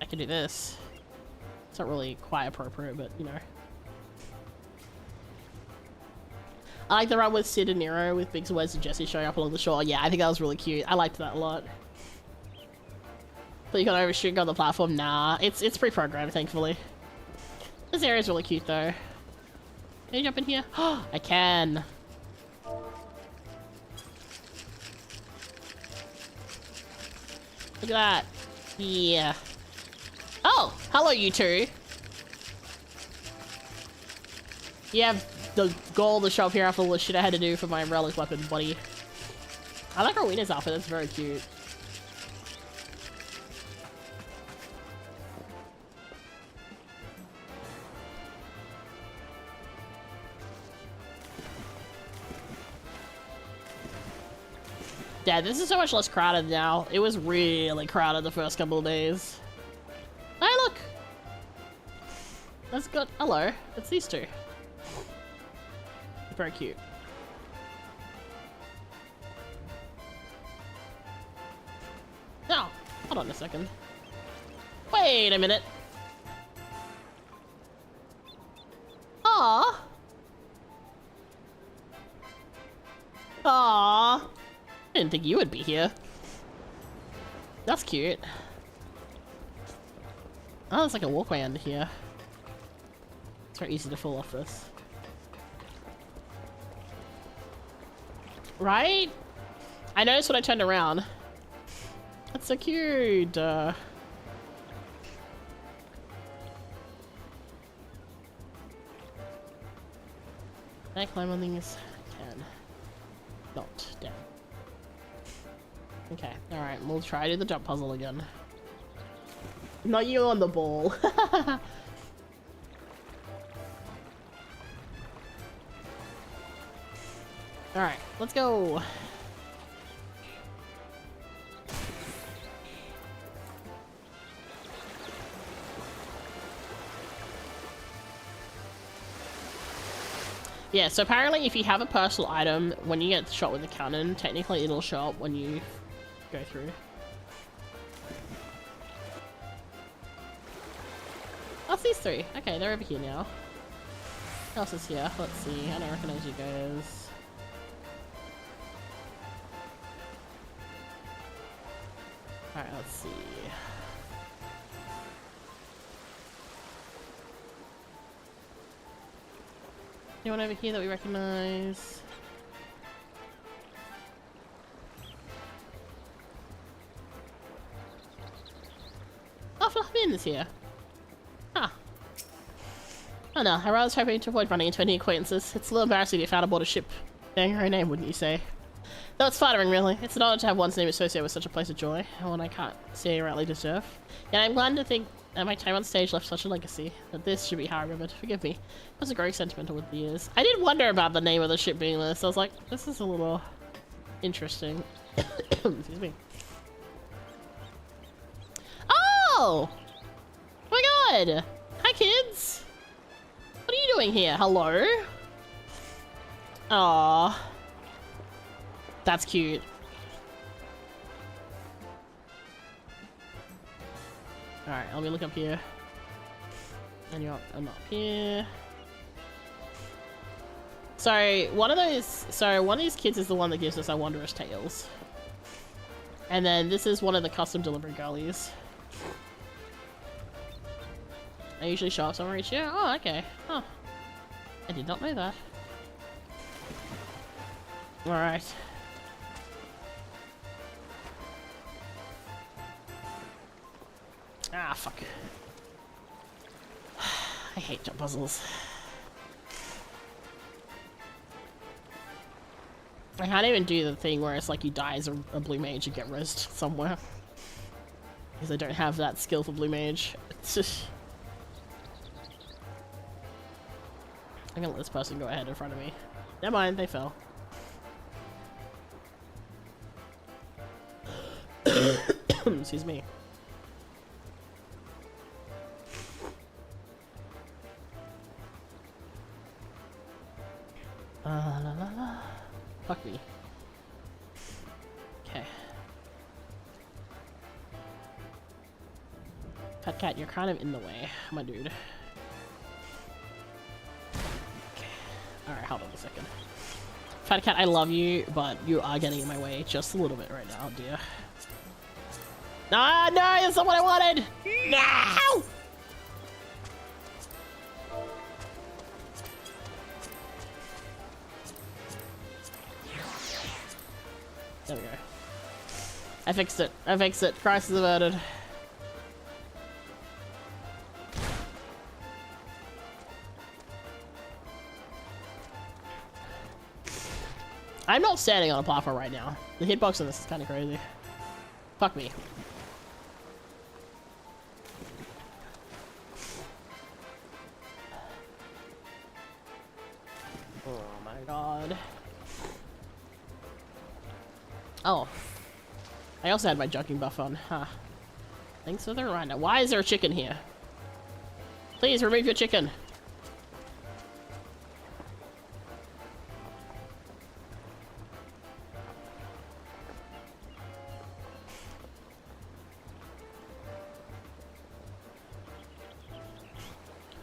I can do this. It's not really quite appropriate, but, you know. I like the run with Sid and Nero with Biggs, Wes, and Jesse showing up along the shore. Yeah, I think that was really cute. I liked that a lot. But you can overshoot on the platform? Nah, it's pre-programmed, thankfully. This area is really cute, though. Can you jump in here? Oh, I can. Look at that. Yeah. Oh, hello, you two. You have the goal to show up here after all the shit I had to do for my relic weapon, buddy. I like Rowena's outfit. That's very cute. Yeah, this is so much less crowded now. It was really crowded the first couple of days. Hey, look! That's good. Hello. It's these two. Very cute. No! Hold on a second. Wait a minute. Aww. Aww. I didn't think you would be here. That's cute. Oh, there's like a walkway under here. It's very easy to fall off this. Right? I noticed when I turned around. That's so cute. Can I climb on these? I can. Not. Down. Okay, alright, we'll try to do the jump puzzle again. Not you on the ball. Alright, let's go. Yeah, so apparently if you have a personal item, when you get shot with a cannon, technically it'll show up when you go through. Oh, it's these three. Okay, they're over here now. Who else is here? Let's see. I don't recognize you guys. Alright, let's see. Anyone over here that we recognize? Oh, Fluffin is here. Huh. Oh no, I was hoping to avoid running into any acquaintances. It's a little embarrassing if you found aboard a ship bearing her own name, wouldn't you say? Though it's flattering, really. It's an honor to have one's name associated with such a place of joy, and one I can't say I rightly deserve. Yet I'm glad to think that my time on stage left such a legacy, that this should be how I remembered. Forgive me. I was growing sentimental with the years. I did wonder about the name of the ship being this. I was like, this is a little interesting. Excuse me. Oh! Oh my god! Hi, kids! What are you doing here? Hello? Aww. That's cute. Alright, let me look up here. And you're up, I'm up here. So, one of these kids is the one that gives us our wondrous tales. And then this is one of the custom delivery girlies. I usually show up somewhere each year. Oh, okay. Huh. I did not know that. Alright. Ah, fuck. I hate jump puzzles. I can't even do the thing where it's like you die as a blue mage and get rezzed somewhere. Because I don't have that skill for blue mage. I'm gonna let this person go ahead in front of me. Never mind, they fell. Excuse me. La la la. Fuck me. Okay. Fat Cat, you're kind of in the way, my dude. Okay. Alright, hold on a second. Fat Cat, I love you, but you are getting in my way just a little bit right now, dear. Ah, no, that's not what I wanted! No! There we go. I fixed it. I fixed it. Crisis averted. I'm not standing on a platform right now. The hitbox on this is kind of crazy. Fuck me. Oh my god. Oh. I also had my jumping buff on. Huh. Thanks for the reminder. Why is there a chicken here? Please remove your chicken.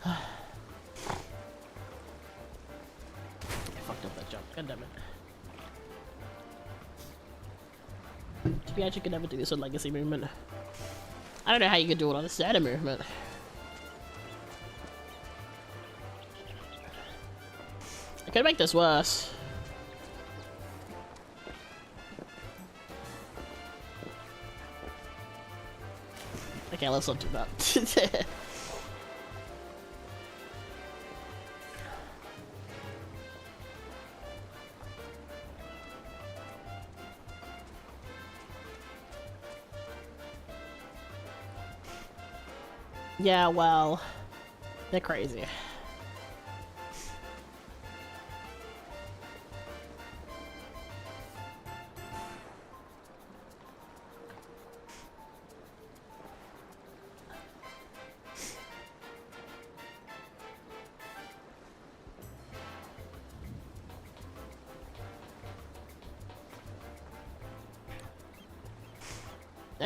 I fucked up that jump. God damn it. To be actually could never do this with legacy movement. I don't know how you could do it on a standard movement. I could make this worse. Okay, let's not do that. Yeah, well, they're crazy.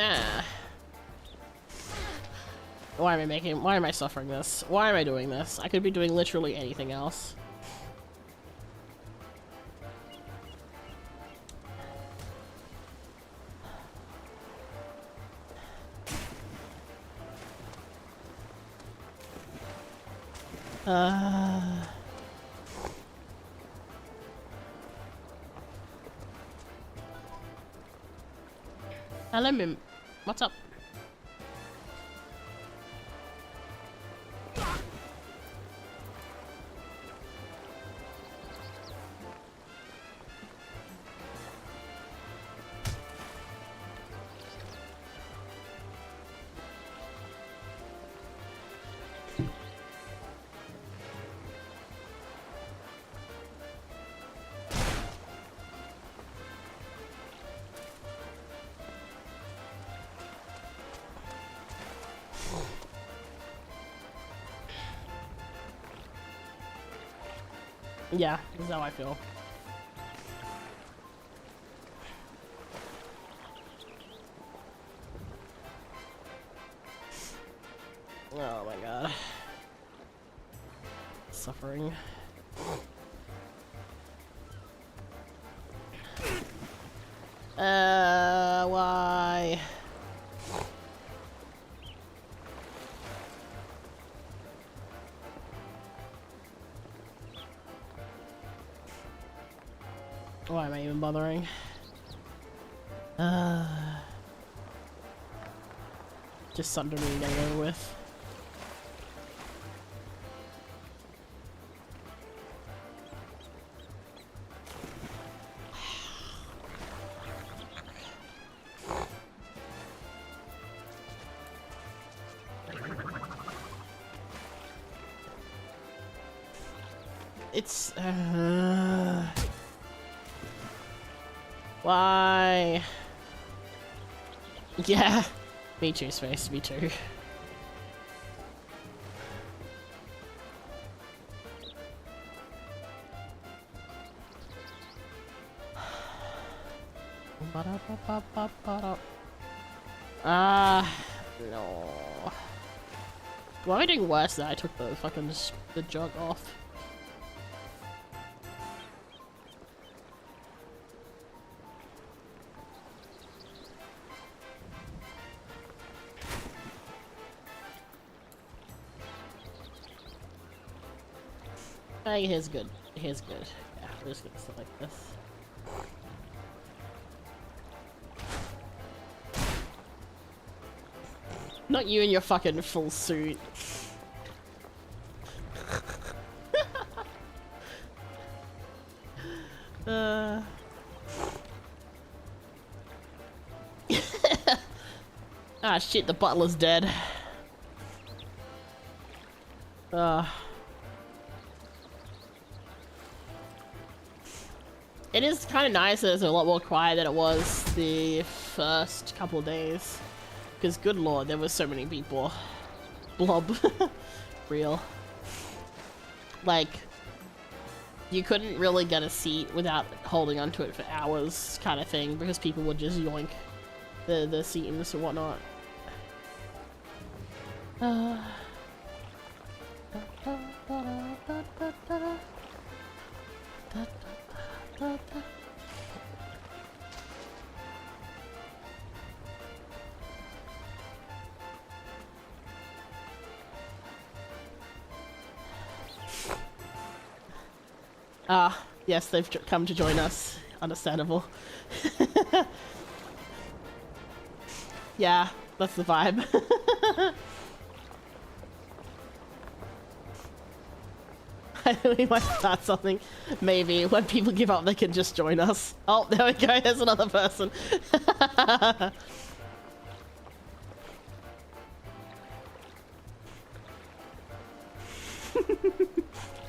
Ah. Why am I suffering this? Why am I doing this? I could be doing literally anything else. Hello, Mim. What's up? Yeah, this is how I feel. Oh my god. Suffering. Why? Why am I even bothering? Just something to get over with. It's why? Yeah, me too, Space. Me too. No. Why am I doing worse that I took the fucking the jug off? Here's good. Here's good. Yeah, we're just gonna stuff like this. Not you in your fucking full suit. Ah shit, the butler's dead. It is kind of nice that it's a lot more quiet than it was the first couple of days. Because good lord, there was so many people. Blob. Real. Like, you couldn't really get a seat without holding onto it for hours kind of thing, because people would just yoink the seats and whatnot. Ah, yes, they've come to join us. Understandable. Yeah, that's the vibe. We might start something. Maybe when people give up, they can just join us. Oh, there we go. There's another person.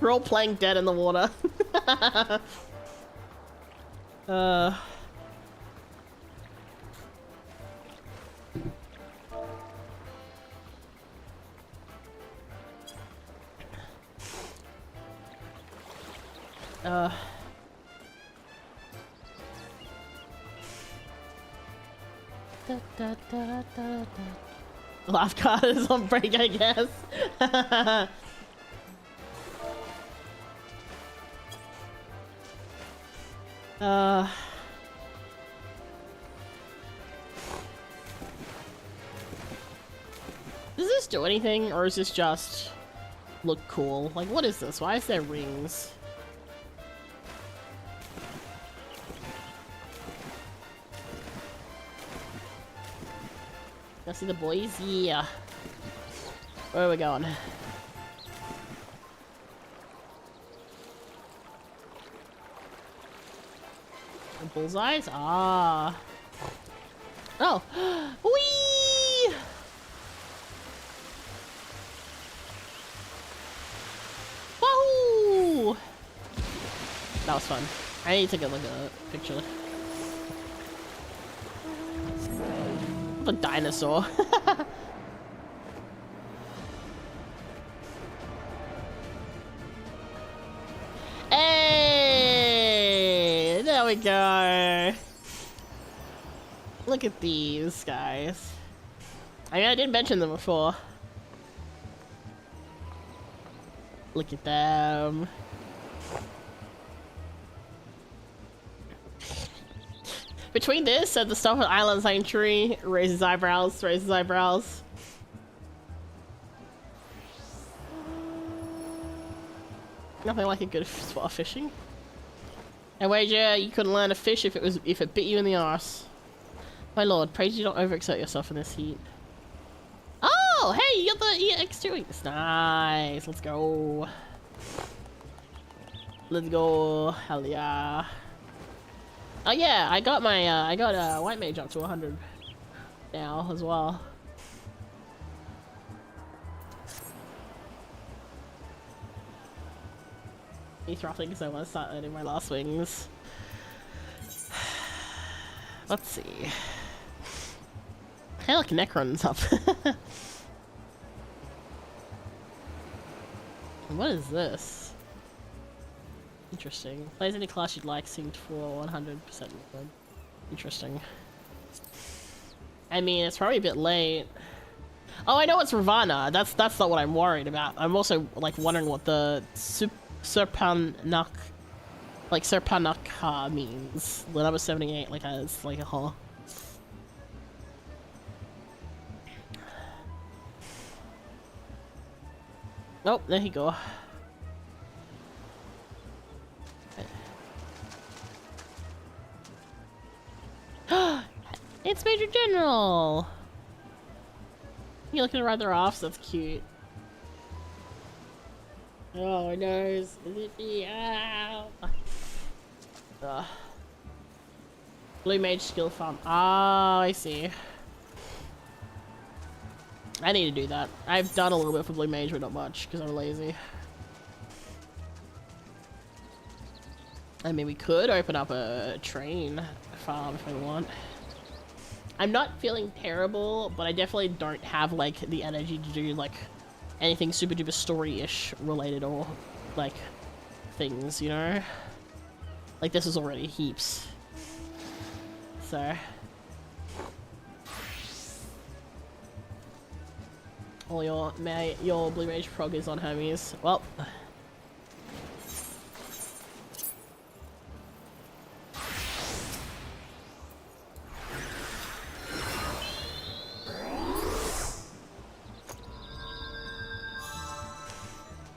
We're all playing dead in the water. Life card is on break, I guess. Does this do anything, or is this just look cool? Like, what is this? Why is there rings? Go see the boys? Yeah. Where are we going? The bullseyes? Ah. Oh. Whee! Wahoo! That was fun. I need to take a look at that picture. The dinosaur. Hey! There we go. Look at these guys. I mean, I did mention them before. Look at them. Between this and the stuff with Island Sanctuary, raises eyebrows, raises eyebrows. Nothing like a good spot of fishing. I wager you couldn't learn to fish if it bit you in the arse. My lord, pray you don't overexert yourself in this heat. Oh, hey, you got the EX2 wings. Nice, let's go. Let's go, hell yeah. Oh yeah, I got my white mage up to 100 now as well. Throttling because I want to start earning my last wings. Let's see. Hey, look, Necron's up. What is this? Interesting. Plays any class you'd like, synced for 100% good. Interesting. I mean, it's probably a bit late. Oh, I know it's Ravana. That's not what I'm worried about. I'm also like wondering what the Serpanak means. The number 78, like it's like a huh. Oh, there you go. It's Major General! You're looking rather off, so that's cute. Oh, my nose. Blue Mage Skill Farm. Ah, I see. I need to do that. I've done a little bit for Blue Mage, but not much, because I'm lazy. I mean, we could open up a train farm if I want. I'm not feeling terrible, but I definitely don't have, like, the energy to do, like, anything super duper story-ish related or, like, things, you know? Like, this is already heaps. So. All your Blue Mage prog is on Hermes. Well.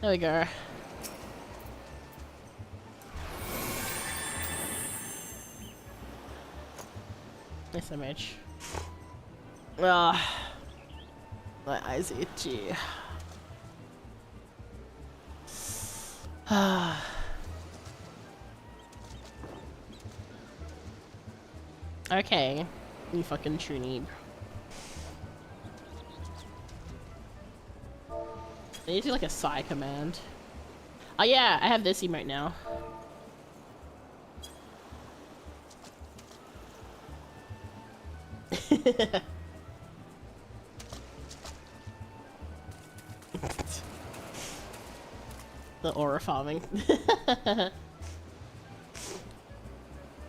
There we go. Nice image. Ah, my eyes are itchy. Okay, you fucking true need. I need to do like a psi command. Oh yeah, I have this emote now. The aura farming.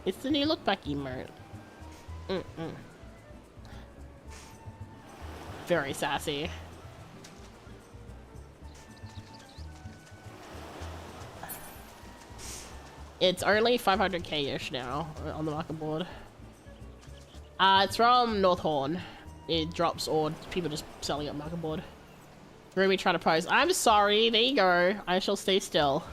It's the new look back emote. very sassy. It's only 500k-ish now on the market board. It's from North Horn. It drops or people just selling it market board. Ruby trying to pose. I'm sorry. There you go. I shall stay still.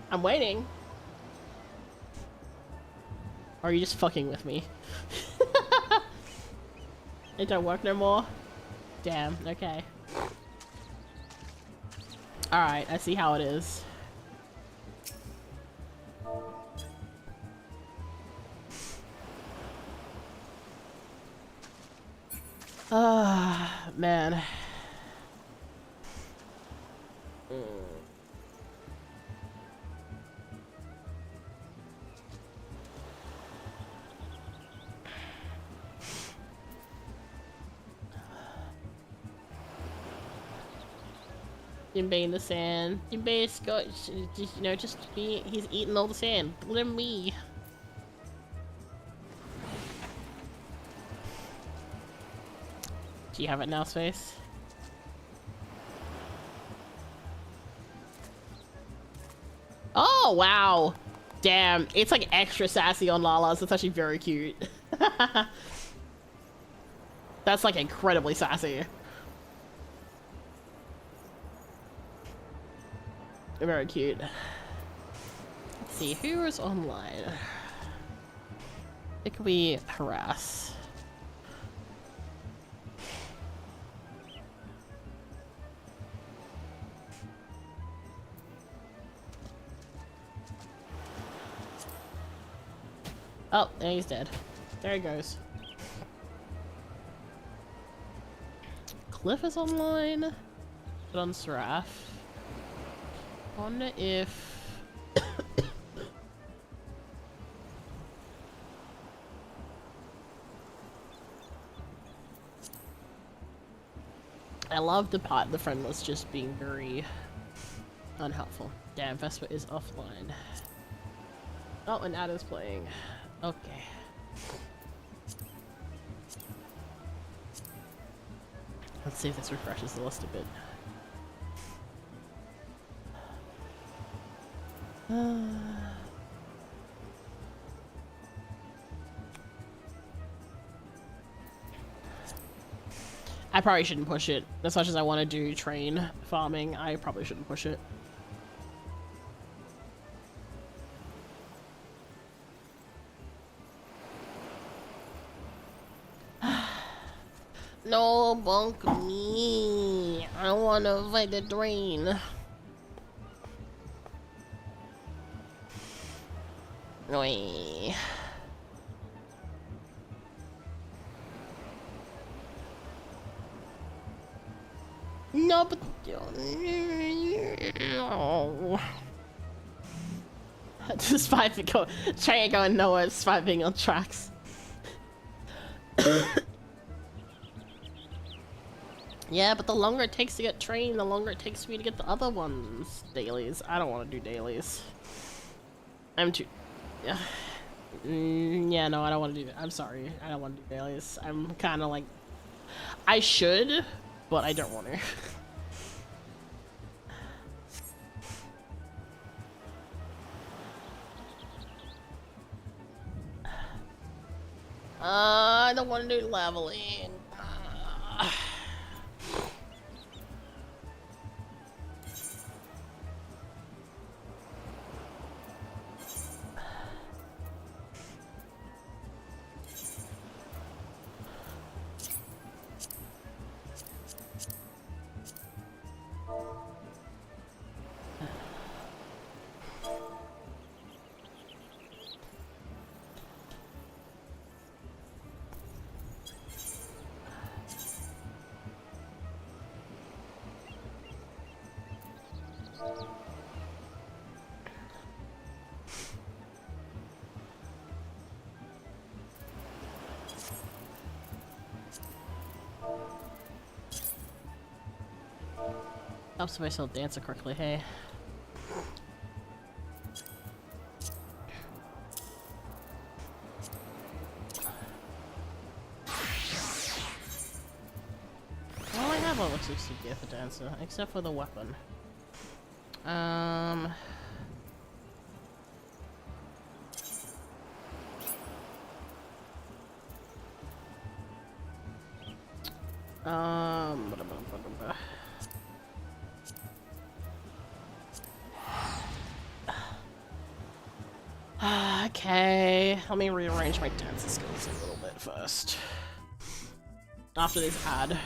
I'm waiting. Or are you just fucking with me? It don't work no more? Damn, okay. Alright, I see how it is. Ah, man. Jinbei in the sand. Jinbei's got, you know, he's eating all the sand. Let me. Do you have it now, Space? Oh, wow. Damn, it's like extra sassy on Lala's. It's actually very cute. That's like incredibly sassy. Very cute. Let's see, who is online? It could be harass. Oh, there he's dead. There he goes. Cliff is online. Put on Seraph. Wonder if I love the part the friendless just being very unhelpful. Damn, Vespa is offline. Oh, and Ada's playing. Okay. Let's see if this refreshes the list a bit. I probably shouldn't push it. As much as I want to do train farming, I probably shouldn't push it. No, bunk me. I want to fight the drain. Oi. No, but no. Despite the train going nowhere, despite being on tracks. Yeah, but the longer it takes to get train, the longer it takes for me to get the other ones. Dailies. I don't want to do dailies. I'm too. Yeah. Yeah, no, I don't want to do that. I'm sorry. I don't want to do dailies. I'm kind of like. I should, but I don't want to. I don't want to do leveling. Helps if I still dance correctly, hey. Well, I have all the suits to gear for dancer, except for the weapon. Okay, let me rearrange my dancer skills a little bit first. After this ad.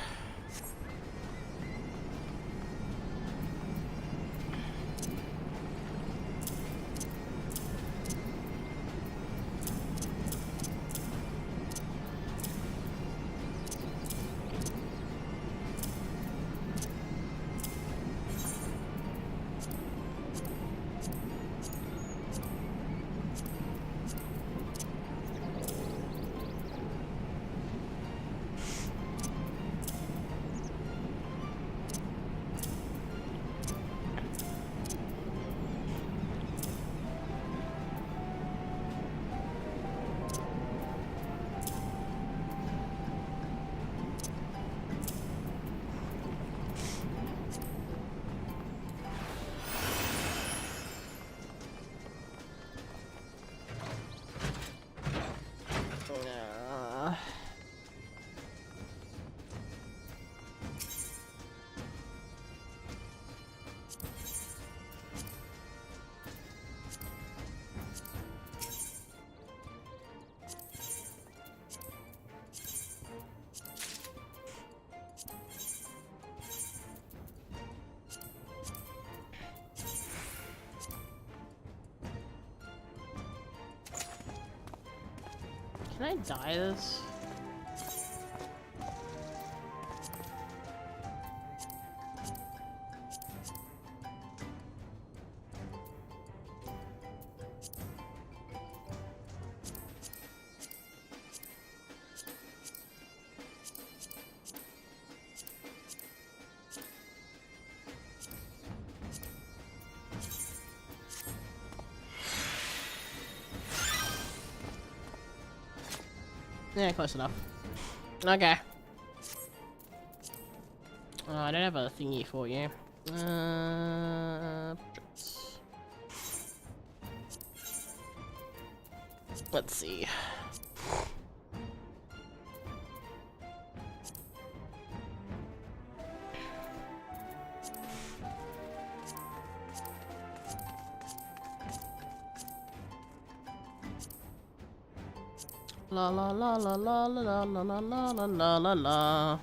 Can I dye this? Yeah, close enough. Okay. Oh, I don't have a thingy for you. Let's see. La la la la la la la la la la la la la.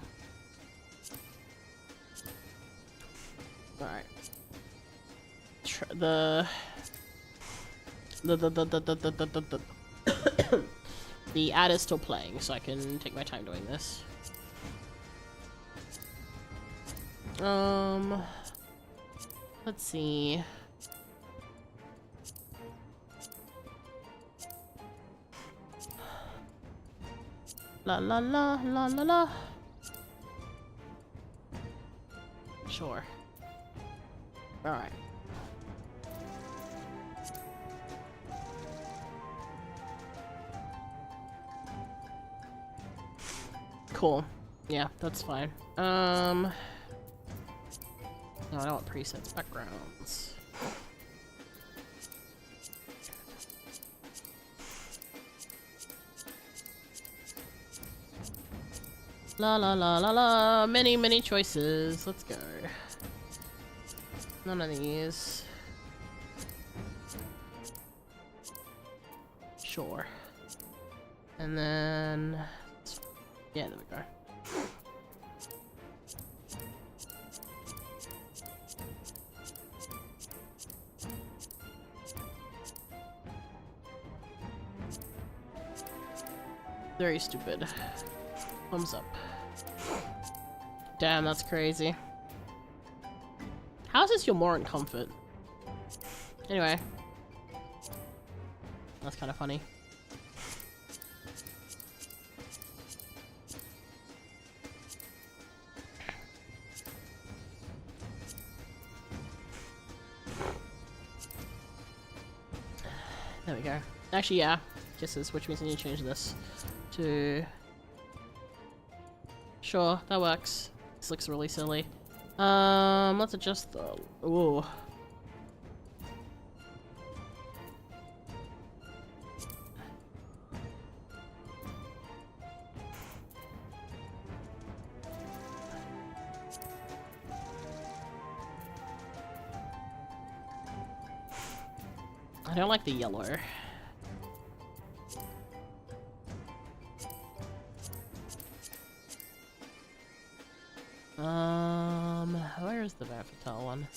Alright. The ad is still playing, so I can take my time doing this. Let's see. La la la la la la. Sure. Alright. Cool. Yeah, that's fine. No, I don't want presets, backgrounds. La la la la la, many choices. Let's go. None of these. Sure. And then, yeah, there we go. Very stupid. Thumbs up. Damn, that's crazy. How is this your more in comfort? Anyway. That's kind of funny. There we go. Actually, yeah. Kisses, which means I need to change this to... Sure, that works. This looks really silly. Let's adjust the... Ooh. I don't like the yellow. Where's the versatile one?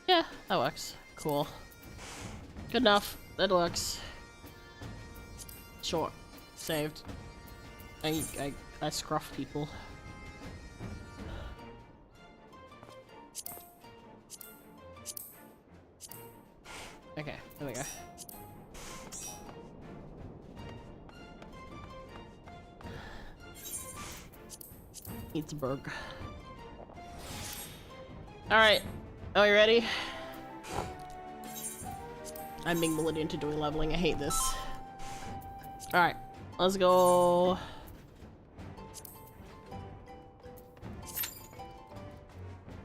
Yeah, that works. Cool. Good enough. That works. Sure. Saved. I scruff people. Okay, there we go. Eats a burg. Alright, are we ready? I'm being bullied into doing leveling, I hate this. Alright, let's go.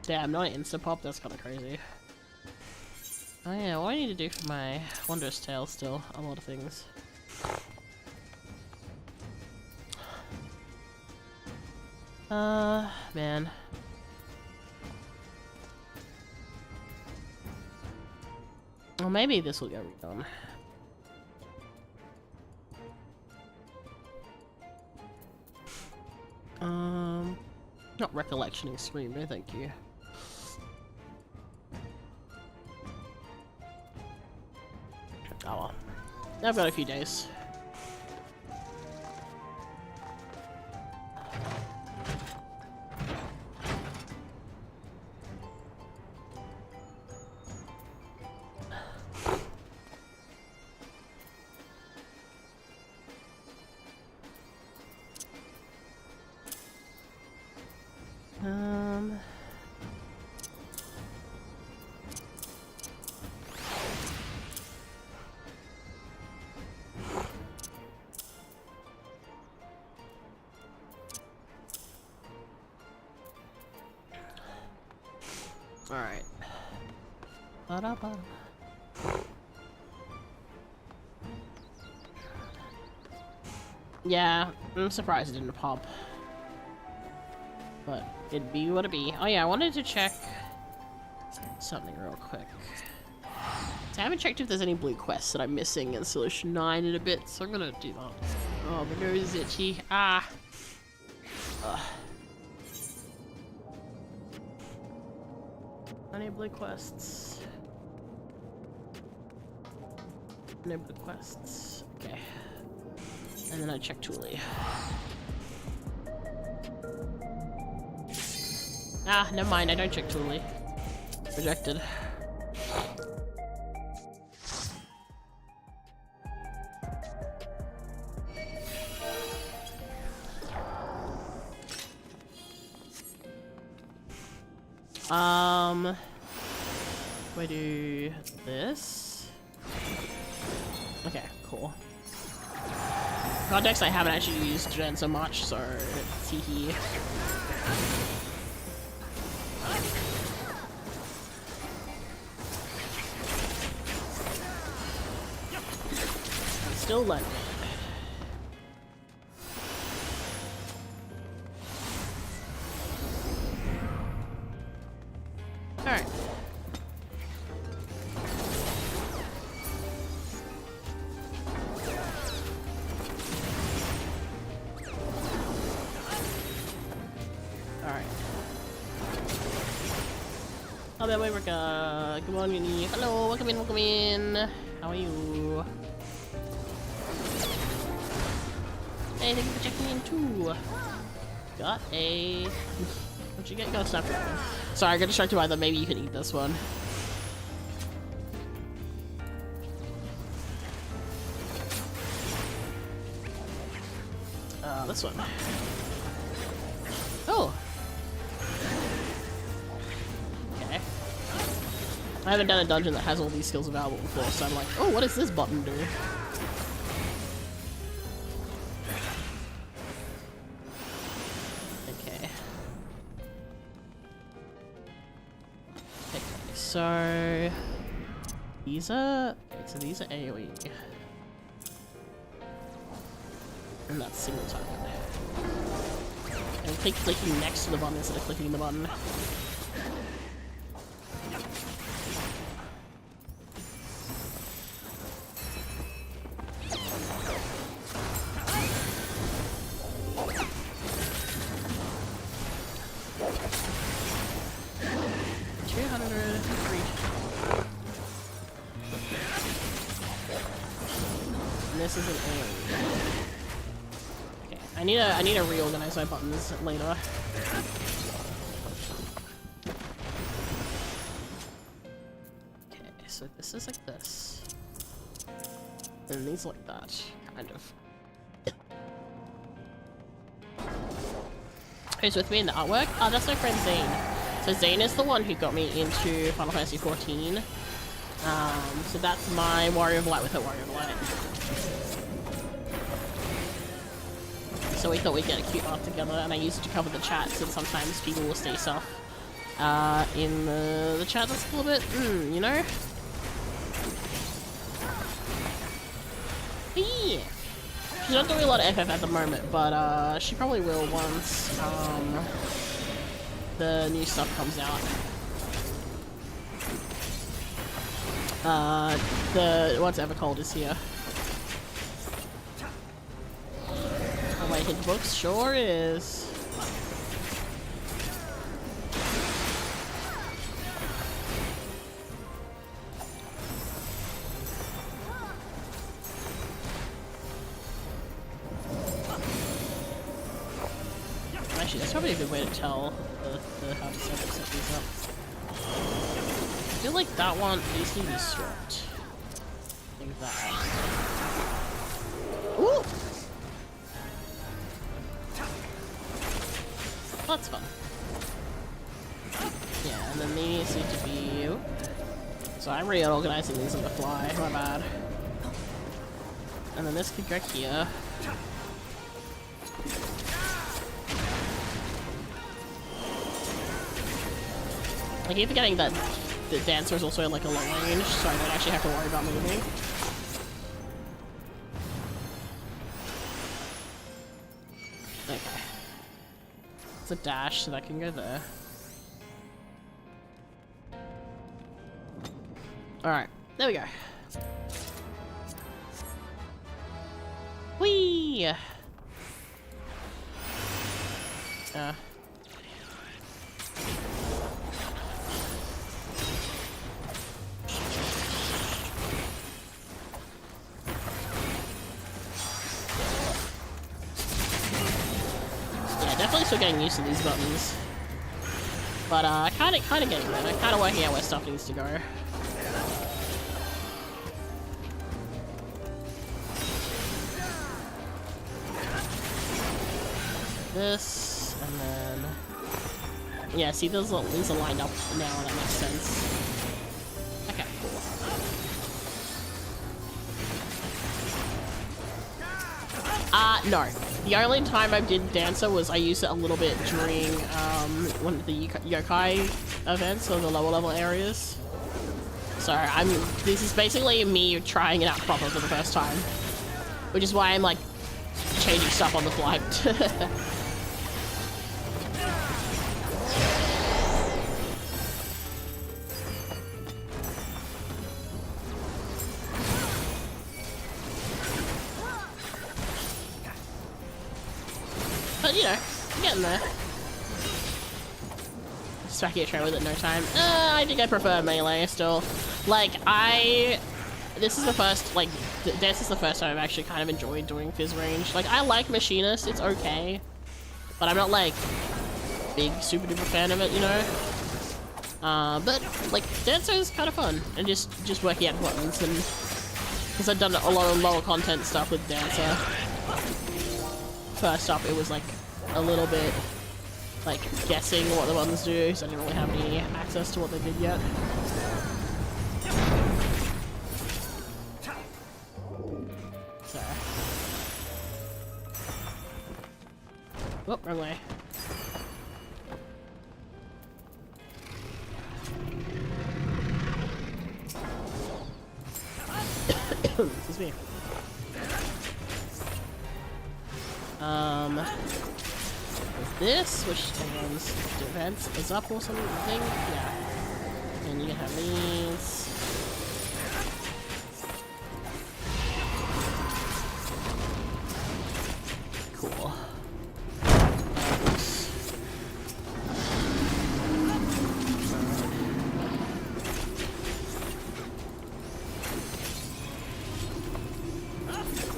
Damn, no instant pop, that's kinda crazy. Oh yeah, what do I need to do for my Wondrous Tale still? A lot of things. Man. Well, maybe this will get redone. Not recollection extreme, no thank you. Oh well. I've got a few days. Alright. Yeah, I'm surprised it didn't pop. But it'd be what it be. Oh yeah, I wanted to check something real quick. So I haven't checked if there's any blue quests that I'm missing in Solution 9 in a bit, so I'm gonna do that. Oh, my nose is itchy. Ah! Ugh. Any blue quests? No blue quests. Okay. And then I check Thule. Ah, never mind, I don't check Thule. Rejected. We do this. Okay, cool. Context I haven't actually used Gen so much, so teehee. I'm still learning. Alright. Alright. Oh, there we go. Come on, Uni. Hello, welcome in, welcome in. How are you? Hey, thank you for checking in too. Got a... What'd you get? Got a snapdragon. Sorry, I got distracted by them. Maybe you can eat this one. This one. Oh. Okay. I haven't done a dungeon that has all these skills available before, so I'm like, oh, what does this button do? Okay. Okay, so these are AoE. And that's single target. And I think clicking next to the button instead of clicking the button. This is an AoE. Okay, I need to reorganize my buttons later. Okay, so this is like this. And these like that, kind of. Who's with me in the artwork? Oh, that's my friend Zane. So Zane is the one who got me into Final Fantasy XIV. So that's my Warrior of Light with her Warrior of Light. So we thought we'd get a cute art together, and I used it to cover the chats, and sometimes people will say stuff in the chat that's a little bit, you know? Yeah. She's not doing a lot of FF at the moment, but she probably will once the new stuff comes out. The What's Ever Cold is here. Oh, my hitbox sure is. Actually, that's probably a good way to tell how to set these up. I feel like that one needs to be stripped. Like that. Ooh! That's fun. Yeah, and then these need to be... So I'm reorganizing these on the fly, my bad. And then this could go here. I keep forgetting that the dancer is also in like a long range, so I don't actually have to worry about moving. Okay. It's a dash, so that can go there. Alright, there we go. Whee! Definitely still getting used to these buttons, but kind of getting there. Kind of working out where stuff needs to go. This and then yeah. See, these are lined up now, and that makes sense. Okay, cool. No. The only time I did Dancer was I used it a little bit during one of the yokai events, or the lower level areas. So this is basically me trying it out proper for the first time, which is why I'm like changing stuff on the fly. But you know, I'm getting there. Smacking a trail with it no time. I think I prefer melee still. Like this is the first this is the first time I've actually kind of enjoyed doing Fizz range. Like I like Machinist, it's okay, but I'm not like big super duper fan of it, you know. But like Dancer is kind of fun, and just working out buttons, and because I've done a lot of lower content stuff with Dancer. First up, it was like a little bit like guessing what the buttons do, so I didn't really have any access to what they did yet. Whoop, wrong way. Excuse me. Is this, which everyone's defense is up or something? Yeah. And you can have these. Cool.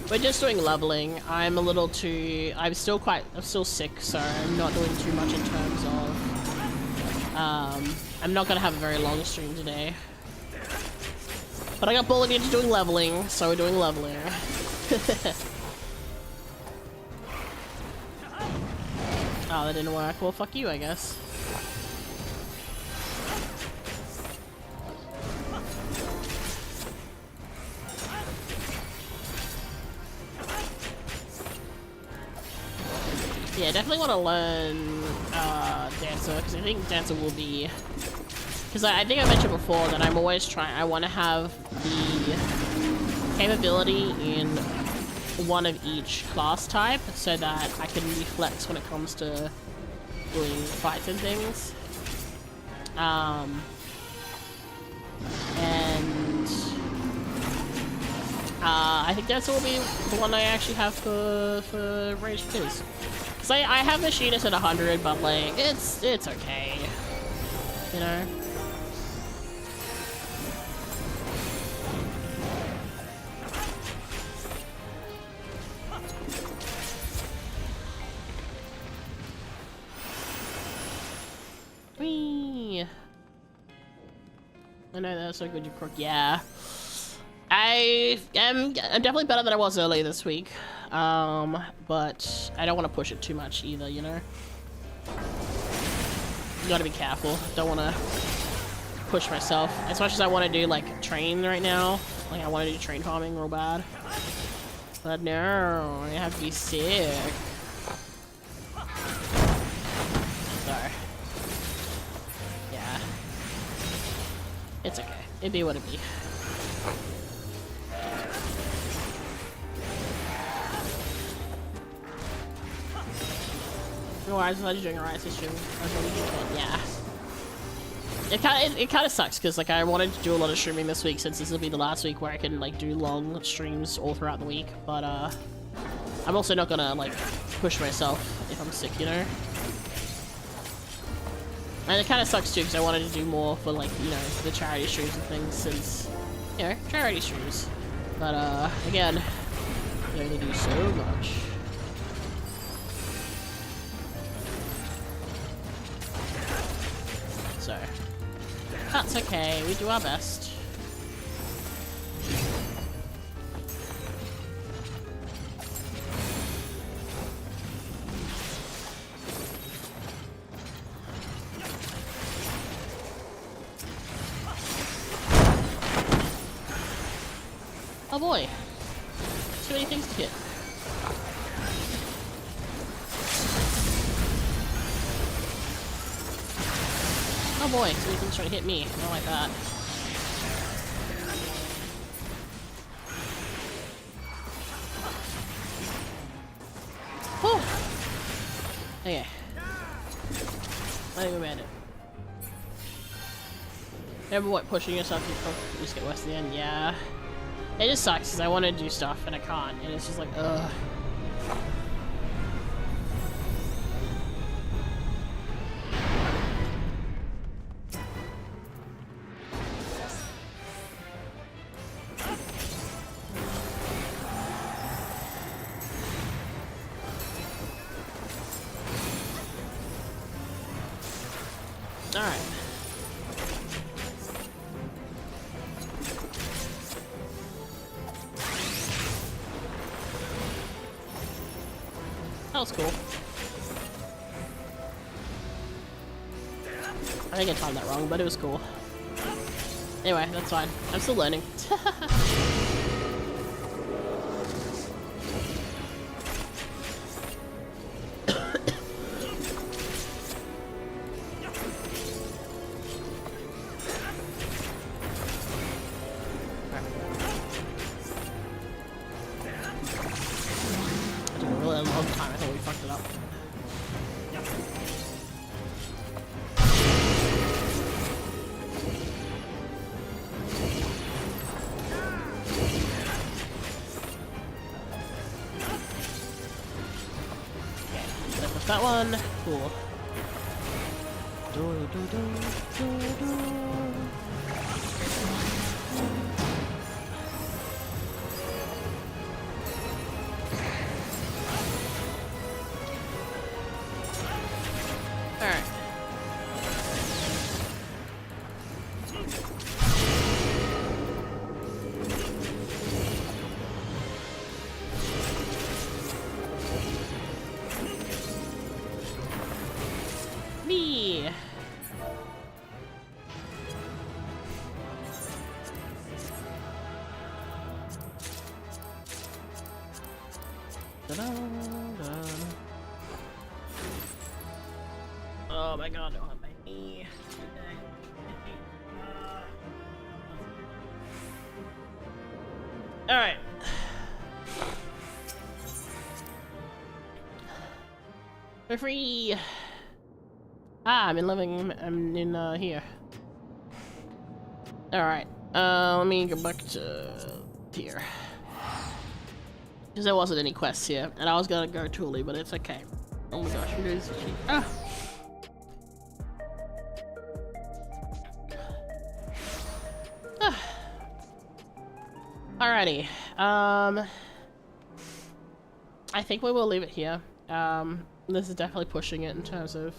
We're just doing leveling. I'm still sick, so I'm not doing too much in terms of, I'm not gonna have a very long stream today. But I got bullied into doing leveling, so we're doing leveling. Oh, that didn't work. Well, fuck you, I guess. Yeah, definitely want to learn Dancer, because I think Dancer will be... Because I think I mentioned before that I'm always trying... I want to have the capability in one of each class type, so that I can be flex when it comes to doing fights and things. I think Dancer will be the one I actually have for Rage Fizz. Cause I have Machinist at 100, but like it's okay, you know. Whee! I know that's so good, you crook. Yeah. I'm definitely better than I was earlier this week, but I don't want to push it too much either, you know? You gotta be careful. Don't want to push myself. As much as I want to do, like, train right now, like, I want to do train farming real bad. But no, I have to be sick. Sorry. Yeah. It's okay. It'd be what it be. No, I was doing a riot stream. Yeah. It kind of sucks because like I wanted to do a lot of streaming this week since this will be the last week where I can like do long streams all throughout the week. But I'm also not gonna like push myself if I'm sick, you know. And it kind of sucks too because I wanted to do more for like you know the charity streams and things since you know charity streams. But again, I only do so much. So, that's okay, we do our best. Oh boy, too many things to hit. Oh boy, so he's trying to hit me. I don't like that. Whew! Okay. I think we made it. Remember what, pushing yourself, you just get worse at the end? Yeah. It just sucks, because I want to do stuff, and I can't, and it's just like, ugh. Alright. That was cool. I think I timed that wrong, but it was cool. Anyway, that's fine. I'm still learning. fucked it up. Yep. Okay, that one. Cool. Alright. Me. Oh my god, I don't have my knee. Alright. We're free! I'm in here. Alright. Let me go back to here. Because there wasn't any quests here, and I was gonna go Thule, but it's okay. Oh my gosh, who is she? Ah! Alrighty. I think we will leave it here. This is definitely pushing it in terms of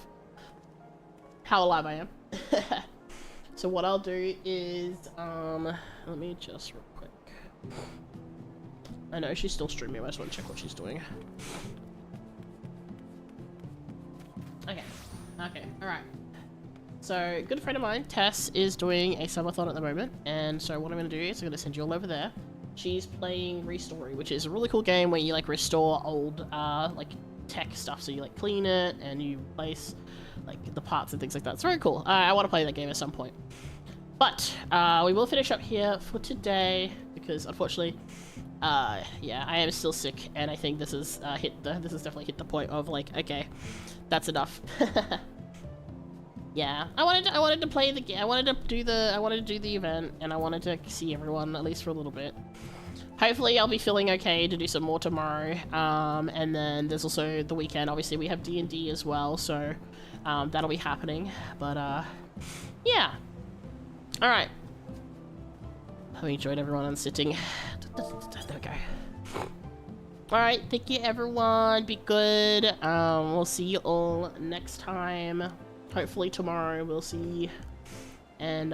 how alive I am. So what I'll do is, let me just real quick. I know she's still streaming, I just want to check what she's doing. Okay. Okay, alright. So, a good friend of mine, Tess, is doing a subathon at the moment, and so what I'm going to do is I'm going to send you all over there. She's playing Restory, which is a really cool game where you, like, restore old, like, tech stuff. So you, like, clean it, and you replace, like, the parts and things like that. It's very cool. I want to play that game at some point. But, we will finish up here for today, because, unfortunately, yeah, I am still sick, and I think this is, this has definitely hit the point of, like, okay, that's enough. Yeah, I wanted to play the game. I wanted to do the event, and I wanted to see everyone at least for a little bit. Hopefully, I'll be feeling okay to do some more tomorrow. And then there's also the weekend. Obviously, we have D&D as well, so that'll be happening. But yeah. All right. Hope you enjoyed everyone and sitting. There we go. All right, thank you everyone. Be good. We'll see you all next time. Hopefully tomorrow we'll see. And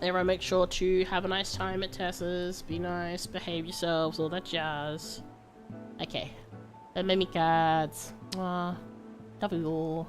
everyone make sure to have a nice time at Tessa's. Be nice, behave yourselves, all that jazz. Okay. Bye, Mika. Love you all.